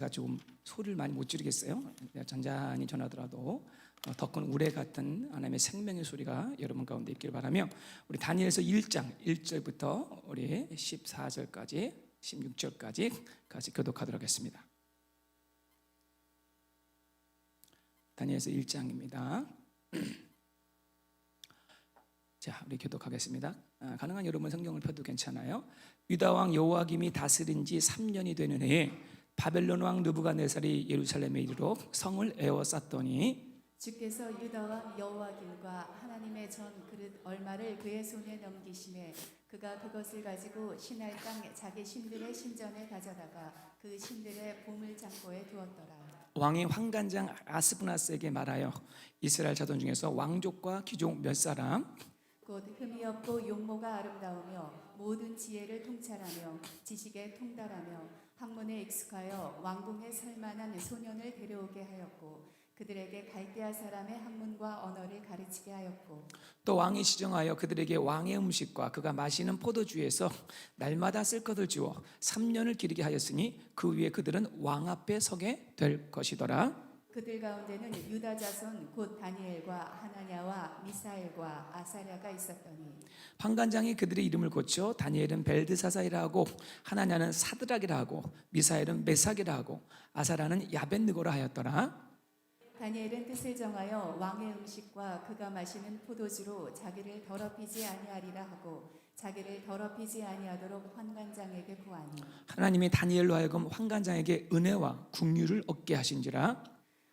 제가 좀 소리를 많이 못 지르겠어요. 잔잔히 전하더라도 더 큰 우레 같은 하나님의 생명의 소리가 여러분 가운데 있기를 바라며, 우리 다니엘서 1장 1절부터 우리 14절까지 16절까지 같이 교독하도록 하겠습니다. 다니엘서 1장입니다. 자, 우리 교독하겠습니다. 가능한 여러분 성경을 펴도 괜찮아요. 유다 왕 여호야김이 다스린 지 3년이 되는 해에 바벨론 왕 느부갓네살이 예루살렘에 이르러 성을 에워쌌더니, 주께서 유다 왕 여호야김과 하나님의 전 그릇 얼마를 그의 손에 넘기심에 그가 그것을 가지고 신할 땅 자기 신들의 신전에 가져다가 그 신들의 보물 창고에 두었더라. 왕이 환관장 아스브나스에게 말하여 이스라엘 자손 중에서 왕족과 귀족 몇 사람, 곧 흠이 없고 용모가 아름다우며 모든 지혜를 통찰하며 지식에 통달하며 학문에 익숙하여 왕궁에 살만한 소년을 데려오게 하였고 그들에게 갈대아 사람의 학문과 언어를 가르치게 하였고, 또 왕이 지정하여 그들에게 왕의 음식과 그가 마시는 포도주에서 날마다 쓸 것을 주어 3년을 기르게 하였으니 그 위에 그들은 왕 앞에 서게 될 것이더라. 그들 가운데는 유다 자손 곧 다니엘과 하나냐와 미사엘과 아사랴가 있었더니, 환관장이 그들의 이름을 고쳐 다니엘은 벨드사사이라 하고 하나냐는 사드락이라 하고 미사엘은 메삭이라 하고 아사라는 야벳느고라 하였더라. 다니엘은 뜻을 정하여 왕의 음식과 그가 마시는 포도주로 자기를 더럽히지 아니하리라 하고 자기를 더럽히지 아니하도록 환관장에게 구하니, 하나님이 다니엘로 하여금 환관장에게 은혜와 긍휼을 얻게 하신지라.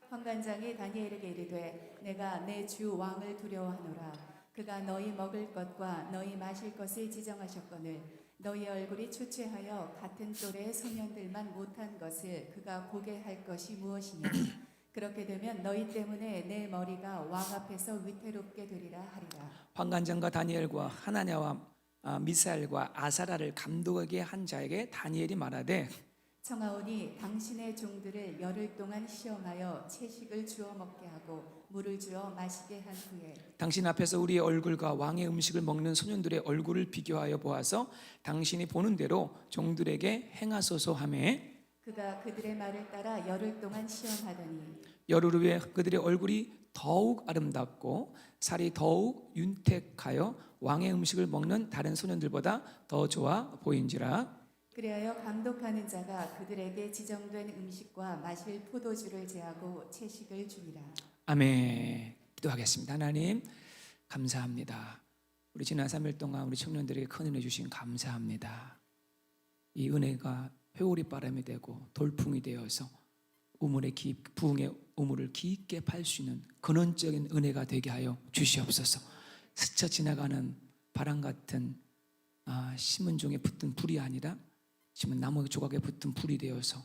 환관장이 다니엘에게 이르되 내가 내 주 왕을 두려워하노라. 그가 너희 먹을 것과 너희 마실 것을 지정하셨거늘 너희 얼굴이 초췌하여 같은 또래의 소년들만 못한 것을 그가 보게 할 것이 무엇이냐. 그렇게 되면 너희 때문에 내 머리가 왕 앞에서 위태롭게 되리라 하리라. 환관장과 다니엘과 하나냐와 미사엘과 아사라를 감독하게 한 자에게 다니엘이 말하되, 청하오니 당신의 종들을 열흘 동안 시험하여 채식을 주어 먹게 하고 물을 주어 마시게 한 후에 당신 앞에서 우리의 얼굴과 왕의 음식을 먹는 소년들의 얼굴을 비교하여 보아서 당신이 보는 대로 종들에게 행하소서 하매, 그가 그들의 말을 따라 열흘 동안 시험하더니 열흘 후에 그들의 얼굴이 더욱 아름답고 살이 더욱 윤택하여 왕의 음식을 먹는 다른 소년들보다 더 좋아 보인지라. 그리하여 감독하는 자가 그들에게 지정된 음식과 마실 포도주를 제하고 채식을 주니라. 아멘. 기도하겠습니다. 하나님 감사합니다. 우리 지난 3일 동안 우리 청년들에게 큰 은혜 주신 감사합니다. 이 은혜가 회오리 바람이 되고 돌풍이 되어서 부흥의 우물을 깊게 팔 수 있는 근원적인 은혜가 되게 하여 주시옵소서. 스쳐 지나가는 바람 같은 심은 종에 붙은 불이 아니라 심은 나무 조각에 붙은 불이 되어서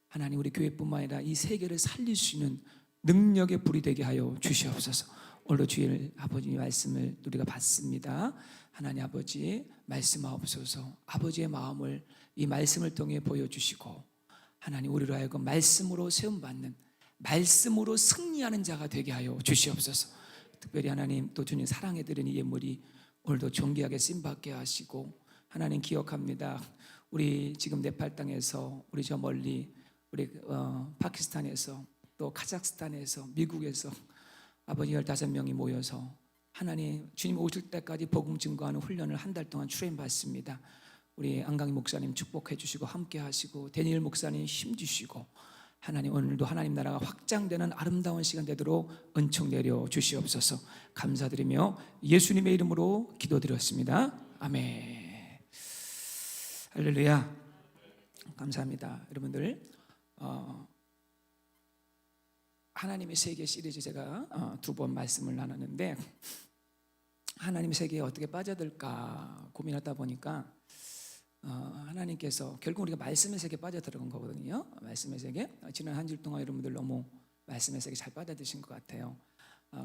하나님 우리 교회뿐만 아니라 이 세계를 살릴 수 있는 능력의 불이 되게 하여 주시옵소서. 오늘도 주일 아버지 말씀을 우리가 받습니다. 하나님 아버지 말씀하옵소서. 아버지의 마음을 이 말씀을 통해 보여주시고 하나님 우리로 하여금 말씀으로 세움받는, 말씀으로 승리하는 자가 되게 하여 주시옵소서. 특별히 하나님 또 주님 사랑해드리는 예물이 오늘도 존귀하게 쓰임받게 하시고, 하나님 기억합니다. 우리 지금 네팔 땅에서 우리 저 멀리 우리 파키스탄에서 또 카자흐스탄에서 미국에서 아버지 15명이 모여서 하나님 주님 오실 때까지 복음 증거하는 훈련을 한 달 동안 트레인받습니다. 우리 안강희 목사님 축복해 주시고 함께 하시고 데니엘 목사님 힘 주시고 하나님 오늘도 하나님 나라가 확장되는 아름다운 시간 되도록 은총 내려 주시옵소서. 감사드리며 예수님의 이름으로 기도드렸습니다. 아멘. 할렐루야. 감사합니다. 여러분들 하나님의 세계 시리즈 제가 2번 말씀을 나눴는데, 하나님의 세계에 어떻게 빠져들까 고민하다 보니까 하나님께서 결국 우리가 말씀의 세계에 빠져들어간 거거든요. 말씀의 세계. 지난 한 주 동안 여러분들 너무 말씀의 세계 잘 빠져드신 것 같아요.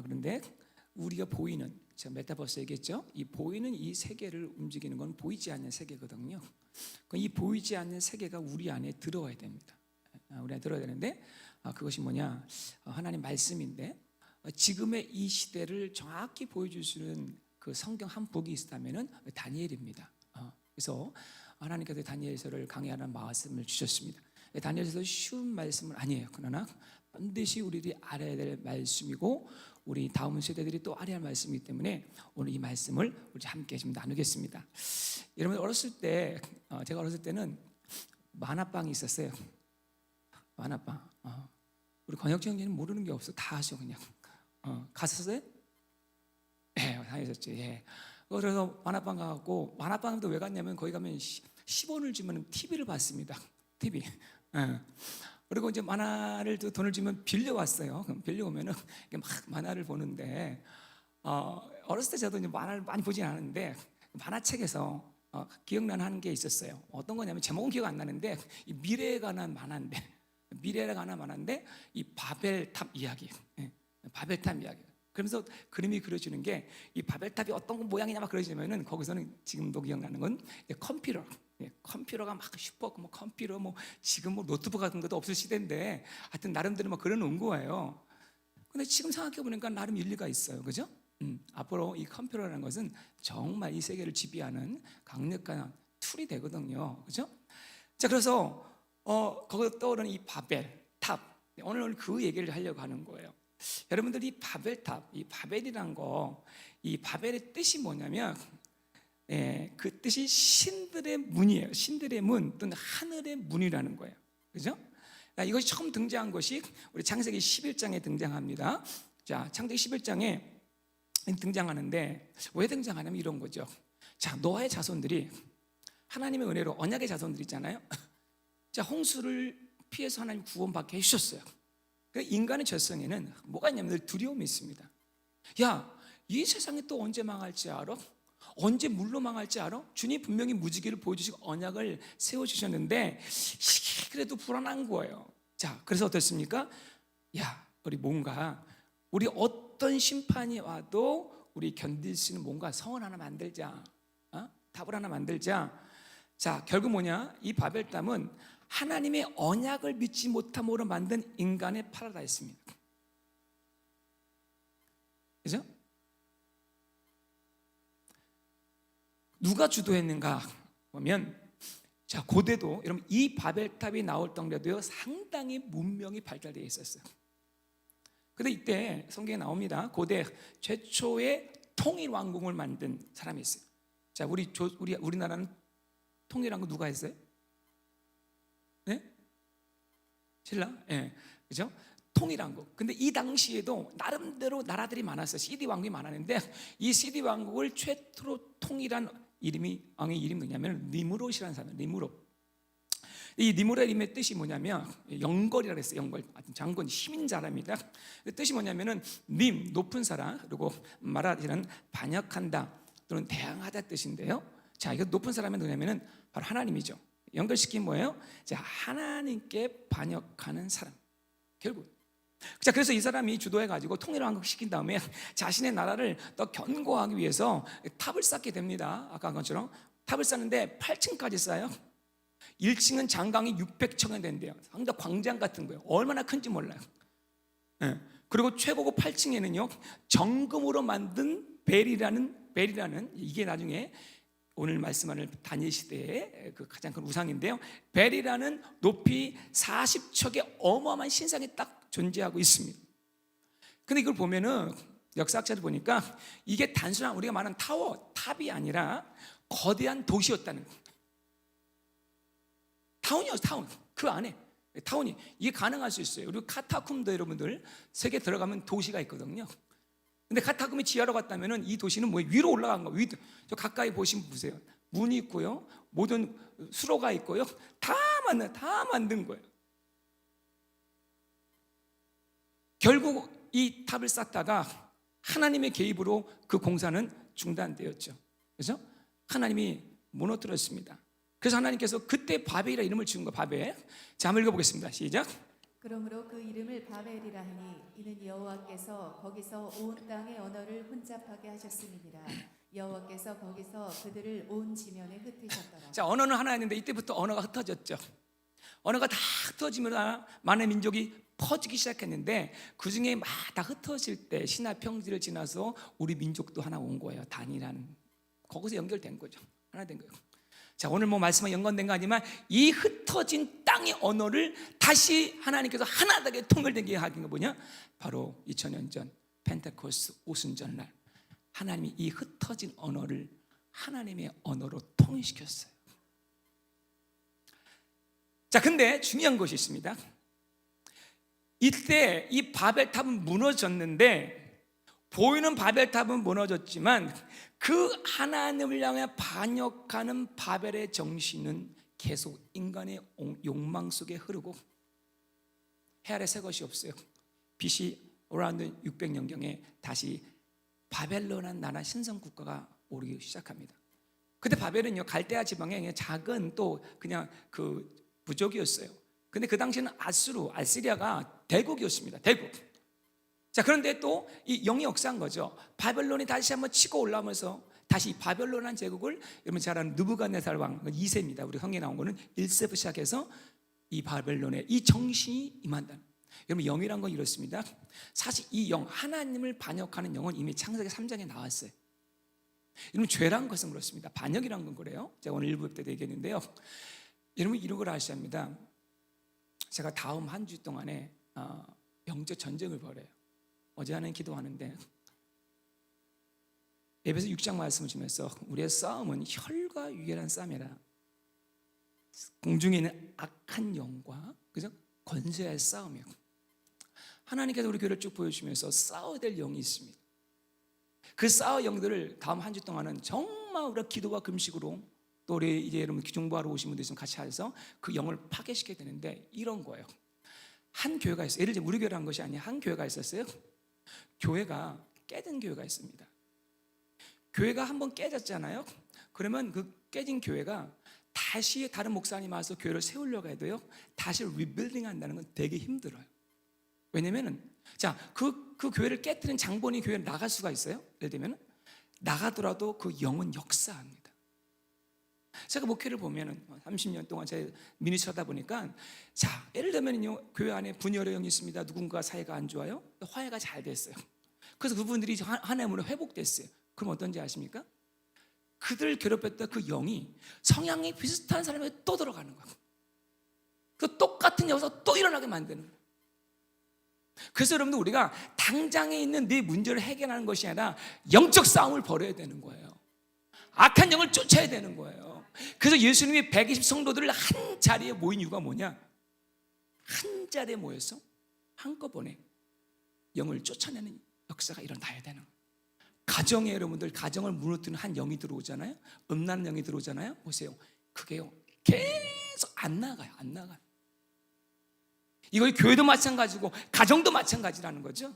그런데 우리가 보이는, 제가 메타버스 얘기했죠. 이 보이는 이 세계를 움직이는 건 보이지 않는 세계거든요. 이 보이지 않는 세계가 우리 안에 들어와야 됩니다. 우리 안에 들어야 되는데 그것이 뭐냐? 하나님 말씀인데 지금의 이 시대를 정확히 보여줄 수 있는 그 성경 한 북이 있다면은 다니엘입니다. 그래서 하나님께서 다니엘서를 강의하는 말씀을 주셨습니다. 다니엘서 쉬운 말씀은 아니에요. 그러나 반드시 우리들이 알아야 될 말씀이고 우리 다음 세대들이 또 알아야 할 말씀이기 때문에 오늘 이 말씀을 우리 함께 좀 나누겠습니다. 여러분 어렸을 때 제가 어렸을 때는 만화방이 있었어요. 만화방. 우리 권혁지 형제는 모르는 게 없어. 다 하죠 그냥. 갔었어요? 예, 다녔었죠. 예. 그래서 만화방 가갖고 만화방도 왜 갔냐면 거기 가면 10원을 주면 TV를 봤습니다. TV. 예. 그리고 이제 만화를 돈을 주면 빌려왔어요. 그럼 빌려오면은 막 만화를 보는데 어렸을 때 저도 이제 만화를 많이 보진 않았는데 만화책에서 기억나는 한 게 있었어요. 어떤 거냐면 제목은 기억 안 나는데 이 미래에 관한 만화인데 이 바벨탑 이야기. 예. 바벨탑 이야기. 그러면서 그림이 그려지는 게 이 바벨탑이 어떤 모양이냐 막 그려지면은 거기서는 지금도 기억나는 건 컴퓨터. 컴퓨터가 막 슈퍼 컴퓨터 지금 노트북 같은 것도 없을 시대인데 하여튼 나름대로 막 그려놓은 거예요. 근데 지금 생각해 보니까 나름 일리가 있어요, 그죠? 앞으로 이 컴퓨터라는 것은 정말 이 세계를 지배하는 강력한 툴이 되거든요, 그죠? 자, 그래서 거기서 떠오르는 이 바벨탑, 오늘 그 얘기를 하려고 하는 거예요. 여러분들이 바벨탑, 이 바벨이란 거, 이 바벨의 뜻이 뭐냐면 그 뜻이 신들의 문이에요. 신들의 문 또는 하늘의 문이라는 거예요. 그죠? 이것이 처음 등장한 것이 우리 창세기 11장에 등장합니다. 자, 창세기 11장에 등장하는데 왜 등장하냐면 이런 거죠. 자, 노아의 자손들이 하나님의 은혜로 언약의 자손들 있잖아요. 자, 홍수를 피해서 하나님 구원받게 해주셨어요. 인간의 죄성에는 뭐가 있냐면 늘 두려움이 있습니다. 야, 이 세상이 또 언제 망할지 알아? 언제 물로 망할지 알아? 주님 분명히 무지개를 보여주시고 언약을 세워주셨는데 이게 그래도 불안한 거예요. 자, 그래서 어떻습니까? 야, 우리 어떤 심판이 와도 우리 견딜 수 있는 뭔가 성을 하나 만들자. 답을 하나 만들자. 자, 결국 뭐냐? 이 바벨탑은 하나님의 언약을 믿지 못함으로 만든 인간의 파라다이스입니다. 그죠? 누가 주도했는가 보면, 자, 고대도 여러분 이 바벨탑이 나올 당대도요 상당히 문명이 발달되어 있었어요. 근데 이때 성경에 나옵니다. 고대 최초의 통일 왕국을 만든 사람이 있어요. 자, 우리나라는 통일한 거 누가 했어요? 네? 신라? 예, 그죠? 통일왕국. 근데 이 당시에도 나름대로 나라들이 많았어요. CD 왕국이 많았는데 이 CD 왕국을 최초로 통일한 왕의 이름이 뭐냐면 니무롯이라는 사람이에요. 니무롯. 이 니무롯의 이름의 뜻이 뭐냐면 영걸이라고 했어요. 영걸, 장군, 힘인 자랍니다. 그 뜻이 뭐냐면은 높은 사람, 그리고 마라디는 반역한다 또는 대항하다 뜻인데요. 자, 이거 높은 사람이 누구냐면은 바로 하나님이죠. 연결시킨 뭐예요? 자, 하나님께 반역하는 사람. 결국. 자, 그래서 이 사람이 주도해가지고 통일왕국 시킨 다음에 자신의 나라를 더 견고하기 위해서 탑을 쌓게 됩니다. 아까 한 것처럼 탑을 쌓는데 8층까지 쌓아요. 1층은 장강이 600층이 된대요. 상당 광장 같은 거예요. 얼마나 큰지 몰라요. 네. 그리고 최고급 8층에는요 정금으로 만든 벨이라는 이게 나중에 오늘 말씀하는 다니엘 시대의 그 가장 큰 우상인데요. 벨이라는 높이 40척의 어마어마한 신상이 딱 존재하고 있습니다. 근데 이걸 보면은 역사학자들 보니까 이게 단순한 우리가 말하는 탑이 아니라 거대한 도시였다는 거예요. 타운이었어요. 타운. 그 안에 타운이 이게 가능할 수 있어요. 그리고 카타쿰도 여러분들 세계 들어가면 도시가 있거든요. 근데 카타쿰이 지하로 갔다면은 이 도시는 뭐 위로 올라간 거예요. 저 가까이 보시면 보세요. 문이 있고요, 모든 수로가 있고요, 다 만든 거예요. 결국 이 탑을 쌓다가 하나님의 개입으로 그 공사는 중단되었죠. 그래서 하나님이 무너뜨렸습니다. 그래서 하나님께서 그때 바벨이라 이름을 지은 거예요. 바벨. 자, 한번 읽어보겠습니다. 시작. 그러므로 그 이름을 바벨이라 하니 이는 여호와께서 거기서 온 땅의 언어를 혼잡하게 하셨음이니라. 여호와께서 거기서 그들을 온 지면에 흩으셨더라. 자, 언어는 하나였는데 이때부터 언어가 흩어졌죠. 언어가 다 흩어지면 많은 민족이 퍼지기 시작했는데 그 중에 막 다 흩어질 때 신화 평지를 지나서 우리 민족도 하나 온 거예요. 단이라는. 거기서 연결된 거죠. 하나 된 거예요. 자, 오늘 뭐 말씀과 연관된 거 아니지만 이 흩어진 땅의 언어를 다시 하나님께서 하나되게 통일되게 하는 게 뭐냐? 바로 2000년 전 펜테코스트 오순절날 하나님이 이 흩어진 언어를 하나님의 언어로 통일시켰어요. 자, 근데 중요한 것이 있습니다. 이때 이 바벨탑은 무너졌는데, 보이는 바벨탑은 무너졌지만 그 하나님을 향해 반역하는 바벨의 정신은 계속 인간의 욕망 속에 흐르고 해 아래 새 것이 없어요. BC 어라운드 600년경에 다시 바벨론한 나라 신성 국가가 오르기 시작합니다. 그때 바벨은요, 갈대아 지방의 작은 또 그냥 그 부족이었어요. 근데 그 당시에는 아시리아가 대국이었습니다. 대국. 자, 그런데 또 이 영이 역사한 거죠. 바벨론이 다시 한번 치고 올라오면서 다시 바벨론한 제국을, 여러분 잘 아는 느부갓네살 왕 2세입니다. 우리 성경에 나온 거는 1세부터 시작해서 이 바벨론의 이 정신이 임한다. 여러분, 영이란 건 이렇습니다. 사실 이 영, 하나님을 반역하는 영은 이미 창세기 3장에 나왔어요. 여러분, 죄란 것은 그렇습니다. 반역이란 건 그래요. 제가 오늘 1부 때도 얘기했는데요. 여러분, 이런 걸 아셔야 합니다. 제가 다음 한 주 동안에 영적 전쟁을 벌여요. 어제 하는 기도하는데 에베소 6장 말씀을 주면서 우리의 싸움은 혈과 육이라는 싸움이라 공중에 있는 악한 영과 그죠? 권세의 싸움이에요. 하나님께서 우리 교회를 쭉 보여주면서 싸워야 될 영이 있습니다. 그 싸울 영들을 다음 한 주 동안은 정말 우리가 기도와 금식으로, 또 우리 이제 여러분 기중부하러 오신 분들 좀 같이 해서 그 영을 파괴시켜야 되는데, 이런 거예요. 한 교회가 있어요. 예를 들어 우리 교회라는 것이 아니라 한 교회가 있었어요. 교회가 깨진 교회가 있습니다. 교회가 한번 깨졌잖아요. 그러면 그 깨진 교회가 다시 다른 목사님 와서 교회를 세우려고 해도요, 다시 리빌딩 한다는 건 되게 힘들어요. 왜냐면은 그 교회를 깨뜨린 장본이 교회를 나갈 수가 있어요. 예를 들면 나가더라도 그 영은 역사합니다. 제가 목회를 보면은 30년 동안 제가 미니스트리 하다 보니까, 자, 예를 들면요, 교회 안에 분열의 영이 있습니다. 누군가 사이가 안 좋아요. 화해가 잘 됐어요. 그래서 그분들이 하나님으로 회복됐어요. 그럼 어떤지 아십니까? 그들을 괴롭혔던 그 영이 성향이 비슷한 사람에게 또 들어가는 거예요. 그 똑같은 여기서 또 일어나게 만드는 거예요. 그래서 여러분들, 우리가 당장에 있는 네 문제를 해결하는 것이 아니라 영적 싸움을 벌여야 되는 거예요. 악한 영을 쫓아야 되는 거예요. 그래서 예수님이 120 성도들을 한 자리에 모인 이유가 뭐냐? 한 자리에 모여서 한꺼번에 영을 쫓아내는 역사가 일어나야 되는 거예요. 가정에, 여러분들, 가정을 무너뜨리는 한 영이 들어오잖아요. 음란한 영이 들어오잖아요. 보세요, 그게요 계속 안 나가요. 안 나가요. 이거 교회도 마찬가지고 가정도 마찬가지라는 거죠.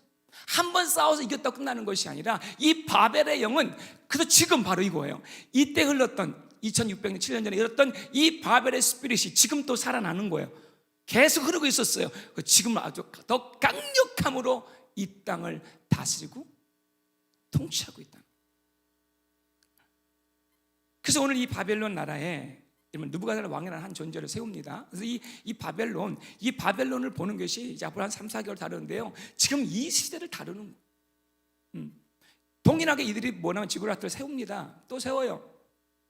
한 번 싸워서 이겼다고 끝나는 것이 아니라 이 바벨의 영은, 그래서 지금 바로 이거예요. 이때 흘렀던 2600년 7년 전에 흘렀던 이 바벨의 스피릿이 지금 또 살아나는 거예요. 계속 흐르고 있었어요. 지금 아주 더 강력함으로 이 땅을 다스리고 통치하고 있다. 그래서 오늘 이 바벨론 나라에 느부갓네살 왕이라는 한 존재를 세웁니다. 그래서 이 바벨론을 보는 것이 이제 앞으로 한 3, 4개월 다루는데요, 지금 이 시대를 다루는 거예요. 동일하게 이들이 뭐냐면 지구라트를 세웁니다. 또 세워요.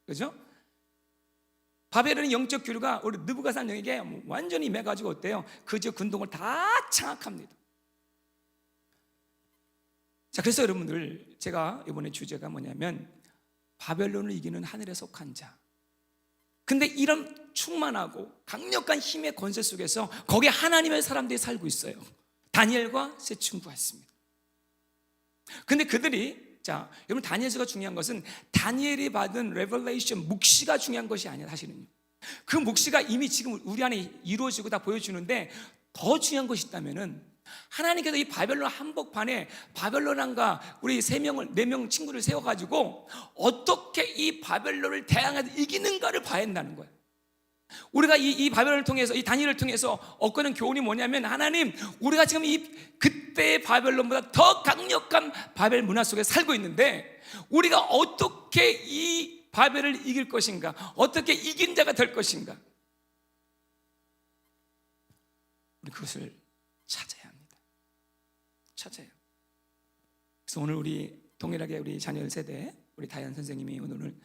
그죠? 바벨론의 영적 교류가 우리 느부갓네살 영에게 완전히 임해가지고 어때요? 그 지역 군동을 다 장악합니다. 자, 그래서 여러분들, 제가 이번에 주제가 뭐냐면 바벨론을 이기는 하늘에 속한 자. 근데 이런 충만하고 강력한 힘의 권세 속에서 거기에 하나님의 사람들이 살고 있어요. 다니엘과 세 친구가 있습니다. 근데 그들이, 자, 여러분, 다니엘서가 중요한 것은 다니엘이 받은 레벨레이션, 묵시가 중요한 것이 아니야. 사실은요, 그 묵시가 이미 지금 우리 안에 이루어지고 다 보여주는데, 더 중요한 것이 있다면은 하나님께서 이 바벨론 한복판에 바벨론왕과 우리 4명 친구를 세워가지고 어떻게 이 바벨론을 대항해서 이기는가를 봐야 한다는 거예요. 우리가 이 바벨론을 통해서, 이 다니엘을 통해서 얻고는 교훈이 뭐냐면, 하나님, 우리가 지금 그때의 바벨론보다 더 강력한 바벨 문화 속에 살고 있는데 우리가 어떻게 이 바벨을 이길 것인가, 어떻게 이긴 자가 될 것인가, 우리 그것을 찾아야 합니다. 찾아요. 그래서 오늘 우리 동일하게 우리 자녀 세대, 우리 다현 선생님이 오늘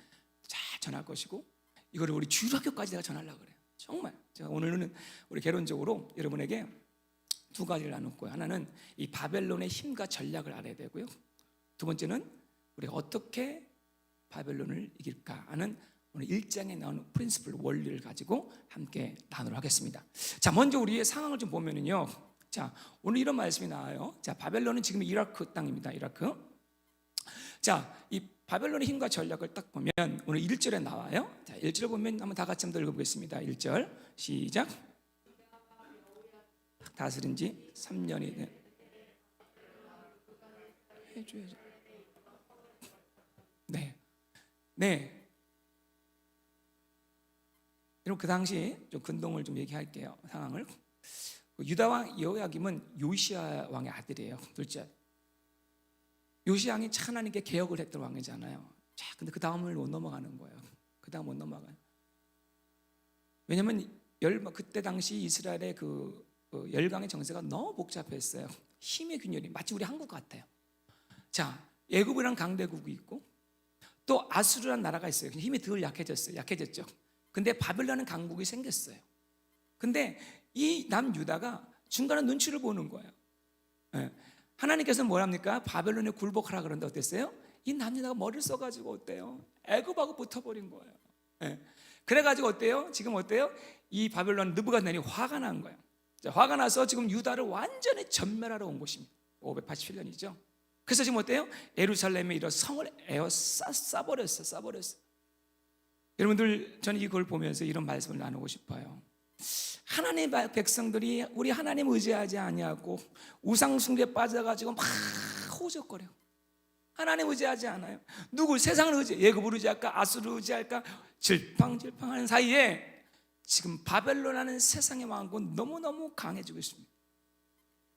잘 전할 것이고, 이거를 우리 주일학교까지 내가 전하려고 그래요. 정말 제가 오늘은 우리 개론적으로 여러분에게 두 가지를 나눌 거예요. 하나는 이 바벨론의 힘과 전략을 알아야 되고요. 두 번째는 우리가 어떻게 바벨론을 이길까 하는 오늘 1장에 나오는 프린시플, 원리를 가지고 함께 나누도록 하겠습니다. 자, 먼저 우리의 상황을 좀 보면은요. 자, 오늘 이런 말씀이 나와요. 자, 바벨론은 지금 이라크 땅입니다. 이라크. 자, 이 바벨론의 힘과 전략을 딱 보면 오늘 1절에 나와요. 자, 1절 보면 한번 다 같이 한번 읽어보겠습니다. 1절 시작. 다스린 지 3년이 해줘야죠. 네. 네. 여러분 그 당시 좀 근동을 좀 얘기할게요. 상황을. 유다 왕 여호야김은 요시야 왕의 아들이에요. 둘째. 요시야 왕이 참 하나님께 개혁을 했던 왕이잖아요. 자, 근데 그 다음을 못 넘어가는 거예요. 그 다음 못 넘어가요. 왜냐하면 그때 당시 이스라엘의 그 열강의 정세가 너무 복잡했어요. 힘의 균열이 마치 우리 한국 같아요. 자, 애굽이란 강대국이 있고 또 아수르라는 나라가 있어요. 힘이 덜 약해졌죠. 근데 바벨론은 강국이 생겼어요. 근데 이 남유다가 중간에 눈치를 보는 거예요. 하나님께서 뭐랍니까? 바벨론에 굴복하라 그러는데 어땠어요? 이 남유다가 머리를 써가지고 어때요? 애굽하고 붙어버린 거예요. 그래가지고 어때요? 지금 어때요? 이 바벨론 느부갓네살이 화가 난 거예요. 자, 화가 나서 지금 유다를 완전히 전멸하러 온 것입니다. 587년이죠. 그래서 지금 어때요? 예루살렘에 이런 성을 싸버렸어. 여러분들, 저는 이걸 보면서 이런 말씀을 나누고 싶어요. 하나님의 백성들이 우리 하나님 의지하지 아니하고 우상 숭배에 빠져가지고 막 호적거려. 하나님 의지하지 않아요. 누굴 세상을 예굽을 의지할까, 아수르를 의지할까, 질팡질팡하는 사이에 지금 바벨론하는 세상의 왕국은 너무너무 강해지고 있습니다.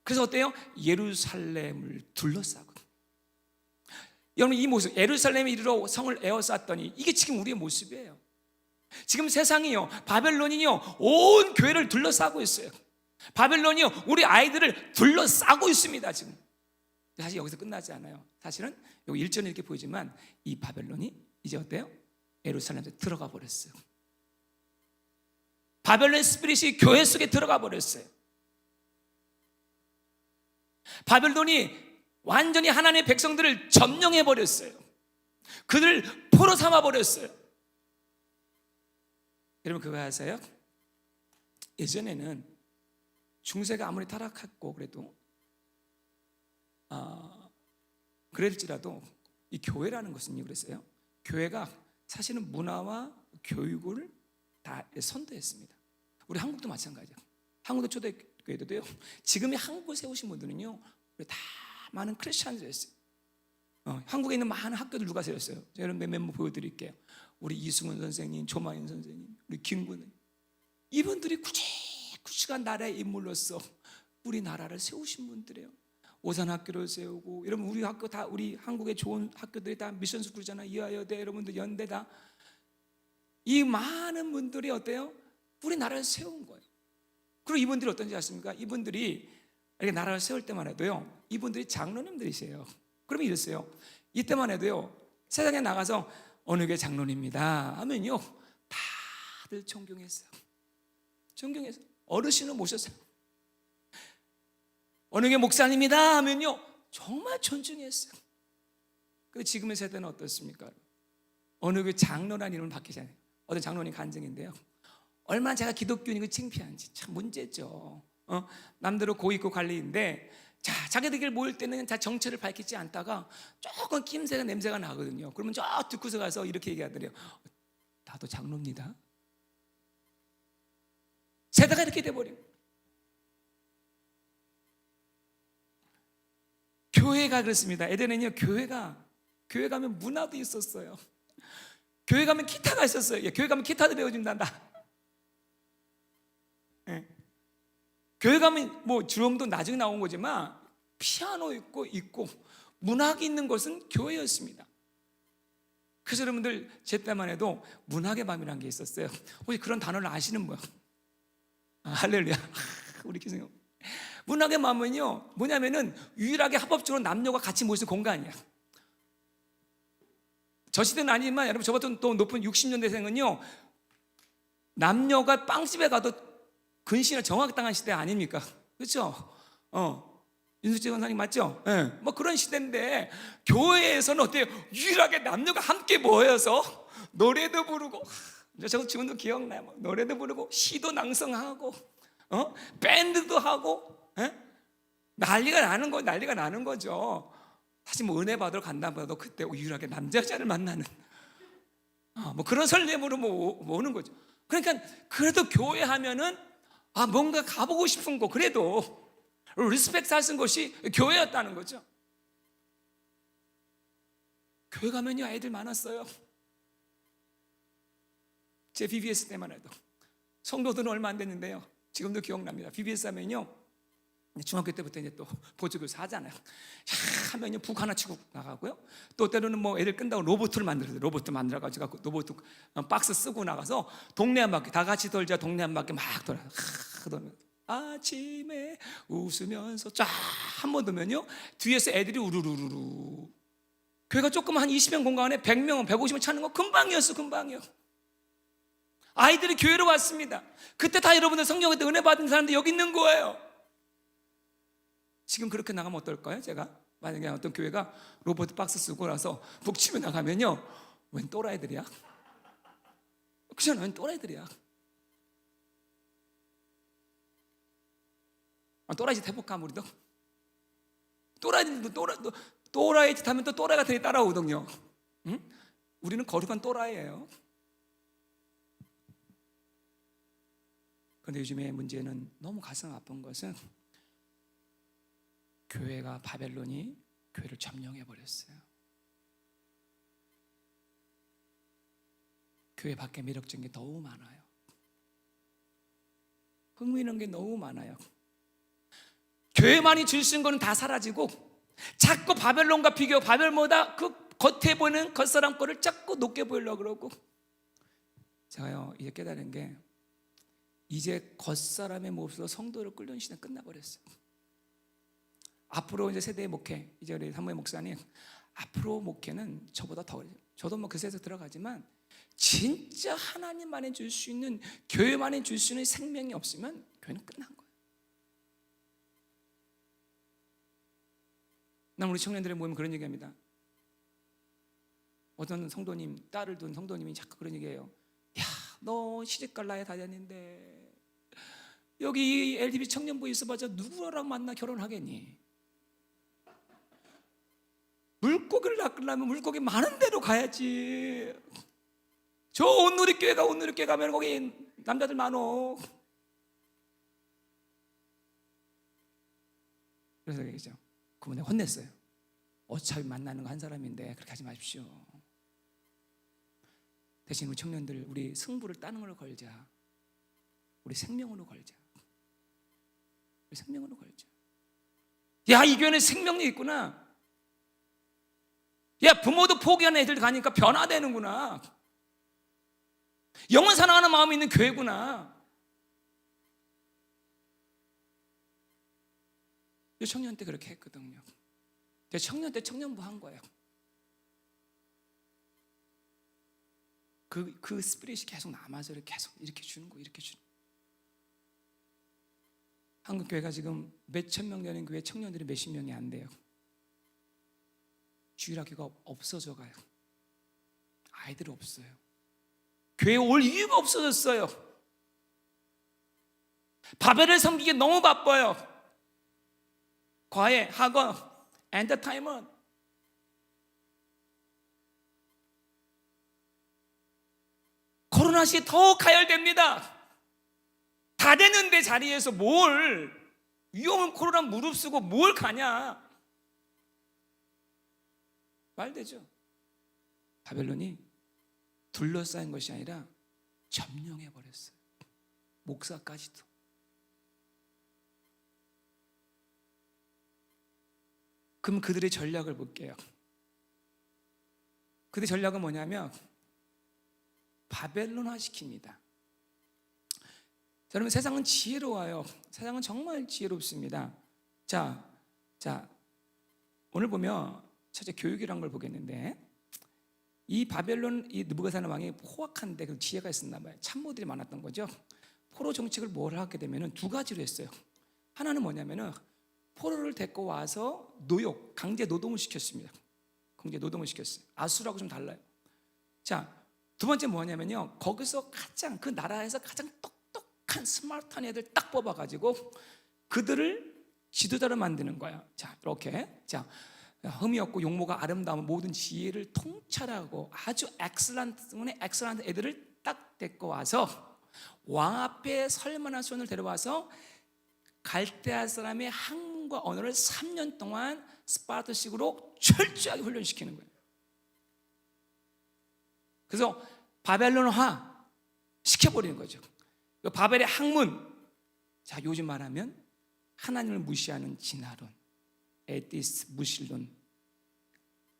그래서 어때요? 예루살렘을 둘러싸고. 여러분, 이 모습, 예루살렘에 이르러 성을 에워쌌더니 이게 지금 우리의 모습이에요. 지금 세상이요, 바벨론이요, 온 교회를 둘러싸고 있어요. 바벨론이요, 우리 아이들을 둘러싸고 있습니다. 지금 사실 여기서 끝나지 않아요. 사실은 여기 1절에 이렇게 보이지만 이 바벨론이 이제 어때요? 예루살렘에 들어가 버렸어요. 바벨론 스피릿이 교회 속에 들어가 버렸어요. 바벨론이 완전히 하나님의 백성들을 점령해 버렸어요. 그들을 포로 삼아 버렸어요. 여러분 그거 아세요? 예전에는 중세가 아무리 타락했고 그랬지라도 이 교회라는 것은 그랬어요. 교회가 사실은 문화와 교육을 다 선도했습니다. 우리 한국도 마찬가지예요. 한국도 초대교회도요. 지금의 한국을 세우신 분들은요, 우리 다 많은 크리스찬들이었어요. 한국에 있는 많은 학교들 누가 세웠어요? 제가 여러분 몇 보여드릴게요. 우리 이승훈 선생님, 조만인 선생님, 우리 김군, 이분들이 구직구직한 나라의 인물로서 우리나라를 세우신 분들이에요. 오산학교를 세우고, 여러분 우리 학교 다, 우리 한국의 좋은 학교들이 다 미션스쿨이잖아요. 이화여대, 여러분들 연대다. 이 많은 분들이 어때요? 우리나라를 세운 거예요. 그리고 이분들이 어떤지 아십니까? 이분들이 이렇게 나라를 세울 때만 해도요, 이분들이 장로님들이세요. 그러면 이랬어요. 이때만 해도요, 세상에 나가서 어느 교회 장로님입니다 하면요, 다들 존경했어요. 어르신을 모셨어요. 어느 교회 목사님이다 하면요, 정말 존중했어요. 근데 지금의 세대는 어떻습니까? 어느 교회 장로라는 이름을 바뀌잖아요. 어떤 장로님 간증인데요, 얼마나 제가 기독교인이고 창피한지 참 문제죠. 남들은 고 있고 관리인데, 자, 자기들끼리 모일 때는 다 정체를 밝히지 않다가 조금 낌새가 냄새가 나거든요. 그러면 저 듣고서 가서 이렇게 얘기하더래요. 나도 장로입니다. 세대가 이렇게 돼버려요. 교회가 그렇습니다. 에덴은요, 교회가 교회 가면 문화도 있었어요. 교회 가면 기타가 있었어요. 교회 가면 기타도 배워준단다. 교회 가면 뭐 드럼도 나중에 나온 거지만 피아노 있고 문학이 있는 것은 교회였습니다. 그래서 여러분들 제 때만 해도 문학의 밤이라는 게 있었어요. 혹시 그런 단어를 아시는 분? 할렐루야. 우리 교수님, 문학의 밤은요 뭐냐면은 유일하게 합법적으로 남녀가 같이 모이는 공간이야. 저 시대는 아니지만 여러분, 저 같은 또 높은 60년대생은요 남녀가 빵집에 가도 근신을 정확당한 시대 아닙니까? 그렇죠? 윤수재 원사님 맞죠? 예. 뭐 그런 시대인데 교회에서는 어때요? 유일하게 남녀가 함께 모여서 노래도 부르고, 저 지금도 기억나요. 뭐 노래도 부르고 시도 낭송하고 밴드도 하고, 예? 난리가 나는 거죠. 사실 뭐 은혜 받으러 간다고 해도 그때 유일하게 남자 여자를 만나는 뭐 그런 설렘으로 오는 거죠. 그러니까 그래도 교회 하면은 뭔가 가보고 싶은 거, 그래도 리스펙트 하는 것이 교회였다는 거죠. 교회 가면요 애들 많았어요. 제 BBS 때만 해도 성도들은 얼마 안 됐는데요, 지금도 기억납니다. BBS 하면요, 중학교 때부터 이제 또 보조교사 하잖아요. 하면요 북 하나 치고 나가고요. 또 때로는 뭐 애들 끈다고 로봇을 만들어요. 로봇 만들어가지고 로봇 박스 쓰고 나가서 동네 한 바퀴 다 같이 돌자, 동네 한 바퀴 막 돌면서 아침에 웃으면서 쫙 한 번 돌면요 뒤에서 애들이 우르르르. 교회가 조금 한 20명 공간에 100명, 150명 차는 거 금방이요. 아이들이 교회로 왔습니다. 그때 다 여러분들 성령에 은혜 받은 사람들 여기 있는 거예요. 지금 그렇게 나가면 어떨까요? 제가 만약에 어떤 교회가 로봇 박스 쓰고 나서 북치며 나가면요, 웬 또라이들이야? 그잖아, 웬 또라이들이야? 또라이 짓 해볼까 우리도? 또라이 짓 하면 또 또라이 같은 애 따라오거든요. 응? 우리는 거룩한 또라이예요. 그런데 요즘에 문제는, 너무 가슴 아픈 것은 교회가, 바벨론이 교회를 점령해 버렸어요. 교회 밖에 매력적인 게 너무 많아요. 흥미있는 게 너무 많아요. 교회만이 줄 수 있는 거는 다 사라지고 자꾸 바벨론과 비교, 바벨보다 그 겉에 보이는 겉사람 거를 자꾸 높게 보이려고 그러고, 제가요 이제 깨달은 게, 이제 겉사람의 모습으로 성도를 끌는 시대는 끝나버렸어요. 앞으로 이제 세대의 목회, 이제 우리 사무엘 목사님, 앞으로 목회는 저보다 더, 저도 뭐 그 세대에 들어가지만 진짜 하나님만이 줄 수 있는, 교회만이 줄 수 있는 생명이 없으면 교회는 끝난 거예요. 난 우리 청년들의 모임 그런 얘기합니다. 어떤 성도님, 딸을 둔 성도님이 자꾸 그런 얘기해요. 야, 너 시집갈 나이 다 됐는데 여기 LDB 청년부에 있어봐자 누구랑 만나 결혼하겠니? 물고기를 낚으려면 물고기 많은 데로 가야지. 저 온누리교회 가면 거기 남자들 많어. 그래서 얘기죠. 그분 내가 혼냈어요. 어차피 만나는 거 한 사람인데 그렇게 하지 마십시오. 대신 우리 청년들, 우리 승부를 따는 걸로 걸자. 우리 생명으로 걸자. 우리 생명으로 걸자. 야, 이 교회는 생명력이 있구나. 야, 부모도 포기하는 애들 가니까 변화되는구나. 영원 사랑하는 마음이 있는 교회구나. 청년 때 그렇게 했거든요. 제가 청년 때 청년부 한 거예요. 그 스피릿이 계속 남아서 계속 이렇게 주는 거, 이렇게 주는 거. 한국 교회가 지금 몇천 명 되는 교회 청년들이 몇십 명이 안 돼요. 주일학교가 없어져 가요. 아이들이 없어요. 교회에 올 이유가 없어졌어요. 바벨을 섬기기에 너무 바빠요. 과외, 학원, 엔터테인먼트. 코로나 시에 더 가열됩니다. 다 되는데 자리에서 뭘, 위험한 코로나 무릅쓰고 뭘 가냐. 말되죠. 바벨론이 둘러싸인 것이 아니라 점령해 버렸어요. 목사까지도. 그럼 그들의 전략을 볼게요. 그들의 전략은 뭐냐면 바벨론화 시킵니다. 여러분, 세상은 지혜로워요. 세상은 정말 지혜롭습니다. 자, 오늘 보면 첫째 교육이란 걸 보겠는데, 이 바벨론 이 느부갓네살 왕이 포악한데 그 지혜가 있었나 봐요. 참모들이 많았던 거죠. 포로 정책을 뭘 하게 되면은 두 가지로 했어요. 하나는 뭐냐면은 포로를 데리고 와서 노역, 강제 노동을 시켰습니다. 강제 노동을 시켰어요. 아수라고 좀 달라요. 자, 두 번째 뭐냐면요, 거기서 가장 그 나라에서 가장 똑똑한 스마트한 애들 딱 뽑아가지고 그들을 지도자로 만드는 거야. 자, 이렇게 자, 흠이 없고 용모가 아름다운 모든 지혜를 통찰하고 아주 엑셀런트 애들을 딱 데리고 와서 왕 앞에 설 만한 손을 데려와서 갈대아 사람의 학문과 언어를 3년 동안 스파르타식으로 철저하게 훈련시키는 거예요. 그래서 바벨론화 시켜버리는 거죠. 바벨의 학문, 자 요즘 말하면 하나님을 무시하는 진화론, 에티스트, 무신론,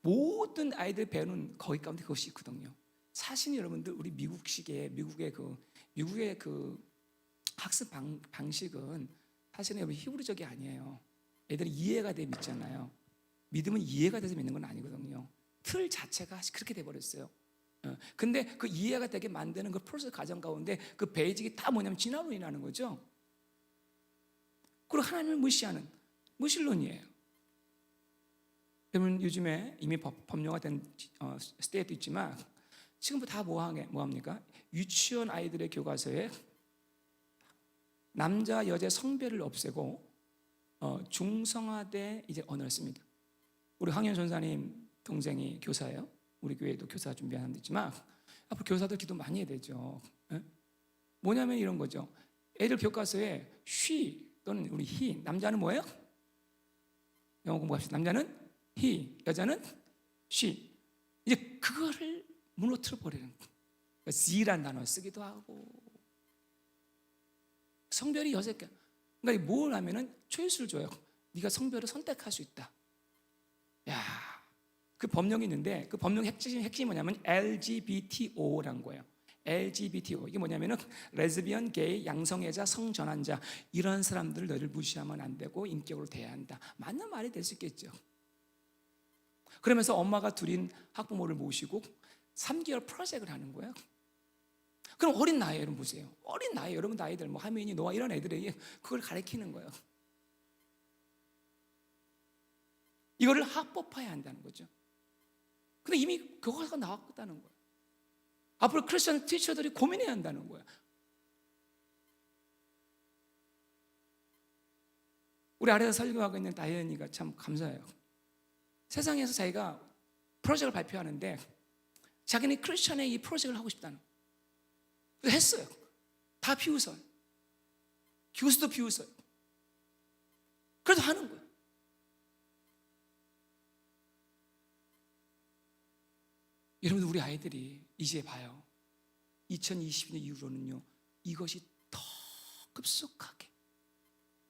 모든 아이들 배우는 거기 가운데 그것이 있거든요. 사실 여러분들 우리 미국의 그 학습 방식은 사실은 히브리적이 아니에요. 애들이 이해가 돼 믿잖아요. 믿음은 이해가 돼서 믿는 건 아니거든요. 틀 자체가 그렇게 돼버렸어요. 근데 그 이해가 되게 만드는 그 프로세스 과정 가운데 그 베이직이 다 뭐냐면 진화론이라는 거죠. 그리고 하나님을 무시하는 무신론이에요. 여러분 요즘에 이미 법령화된 스테이트도 있지만 지금부터 다 뭐합니까? 유치원 아이들의 교과서에 남자 여자 성별을 없애고 중성화돼 이제 언어를 씁니다. 우리 황현 전사님 동생이 교사예요. 우리 교회도 교사 준비하는 데 있지만 앞으로 교사들 기도 많이 해야 되죠. 뭐냐면 이런 거죠. 애들 교과서에 she 또는 우리 he, 남자는 뭐예요? 영어 공부합시다. 남자는 he, 여자는 she. 이제 그거를 무너뜨려 버리는 거예요. Z란 단어 쓰기도 하고 성별이 6개. 그러니까 뭘 하면은 초이스를 줘요. 네가 성별을 선택할 수 있다. 야, 그 법령이 있는데 그 법령 핵심이 뭐냐면 LGBTO라는 거예요. LGBTO 이게 뭐냐면은 레즈비언, 게이, 양성애자, 성전환자 이런 사람들을 너를 무시하면 안 되고 인격으로 대해야 한다. 맞는 말이 될 수 있겠죠. 그러면서 엄마가 둘인 학부모를 모시고 3개월 프로젝트를 하는 거예요. 그럼 어린 나이에 여러분 보세요. 어린 나이에 여러분 아이들 뭐 하민이 노아 이런 애들에게 그걸 가르치는 거예요. 이거를 합법화해야 한다는 거죠. 근데 이미 교과서가 나왔다는 거예요. 앞으로 크리스천 티처들이 고민해야 한다는 거예요. 우리 아래에서 설교하고 있는 다현이가 참 감사해요. 세상에서 자기가 프로젝트를 발표하는데 자기는 크리스천의 이 프로젝트를 하고 싶다는 거예요. 그래서 했어요. 다 비웃어요. 교수도 비웃어요. 그래도 하는 거예요. 여러분 우리 아이들이 이제 봐요. 2020년 이후로는요 이것이 더 급속하게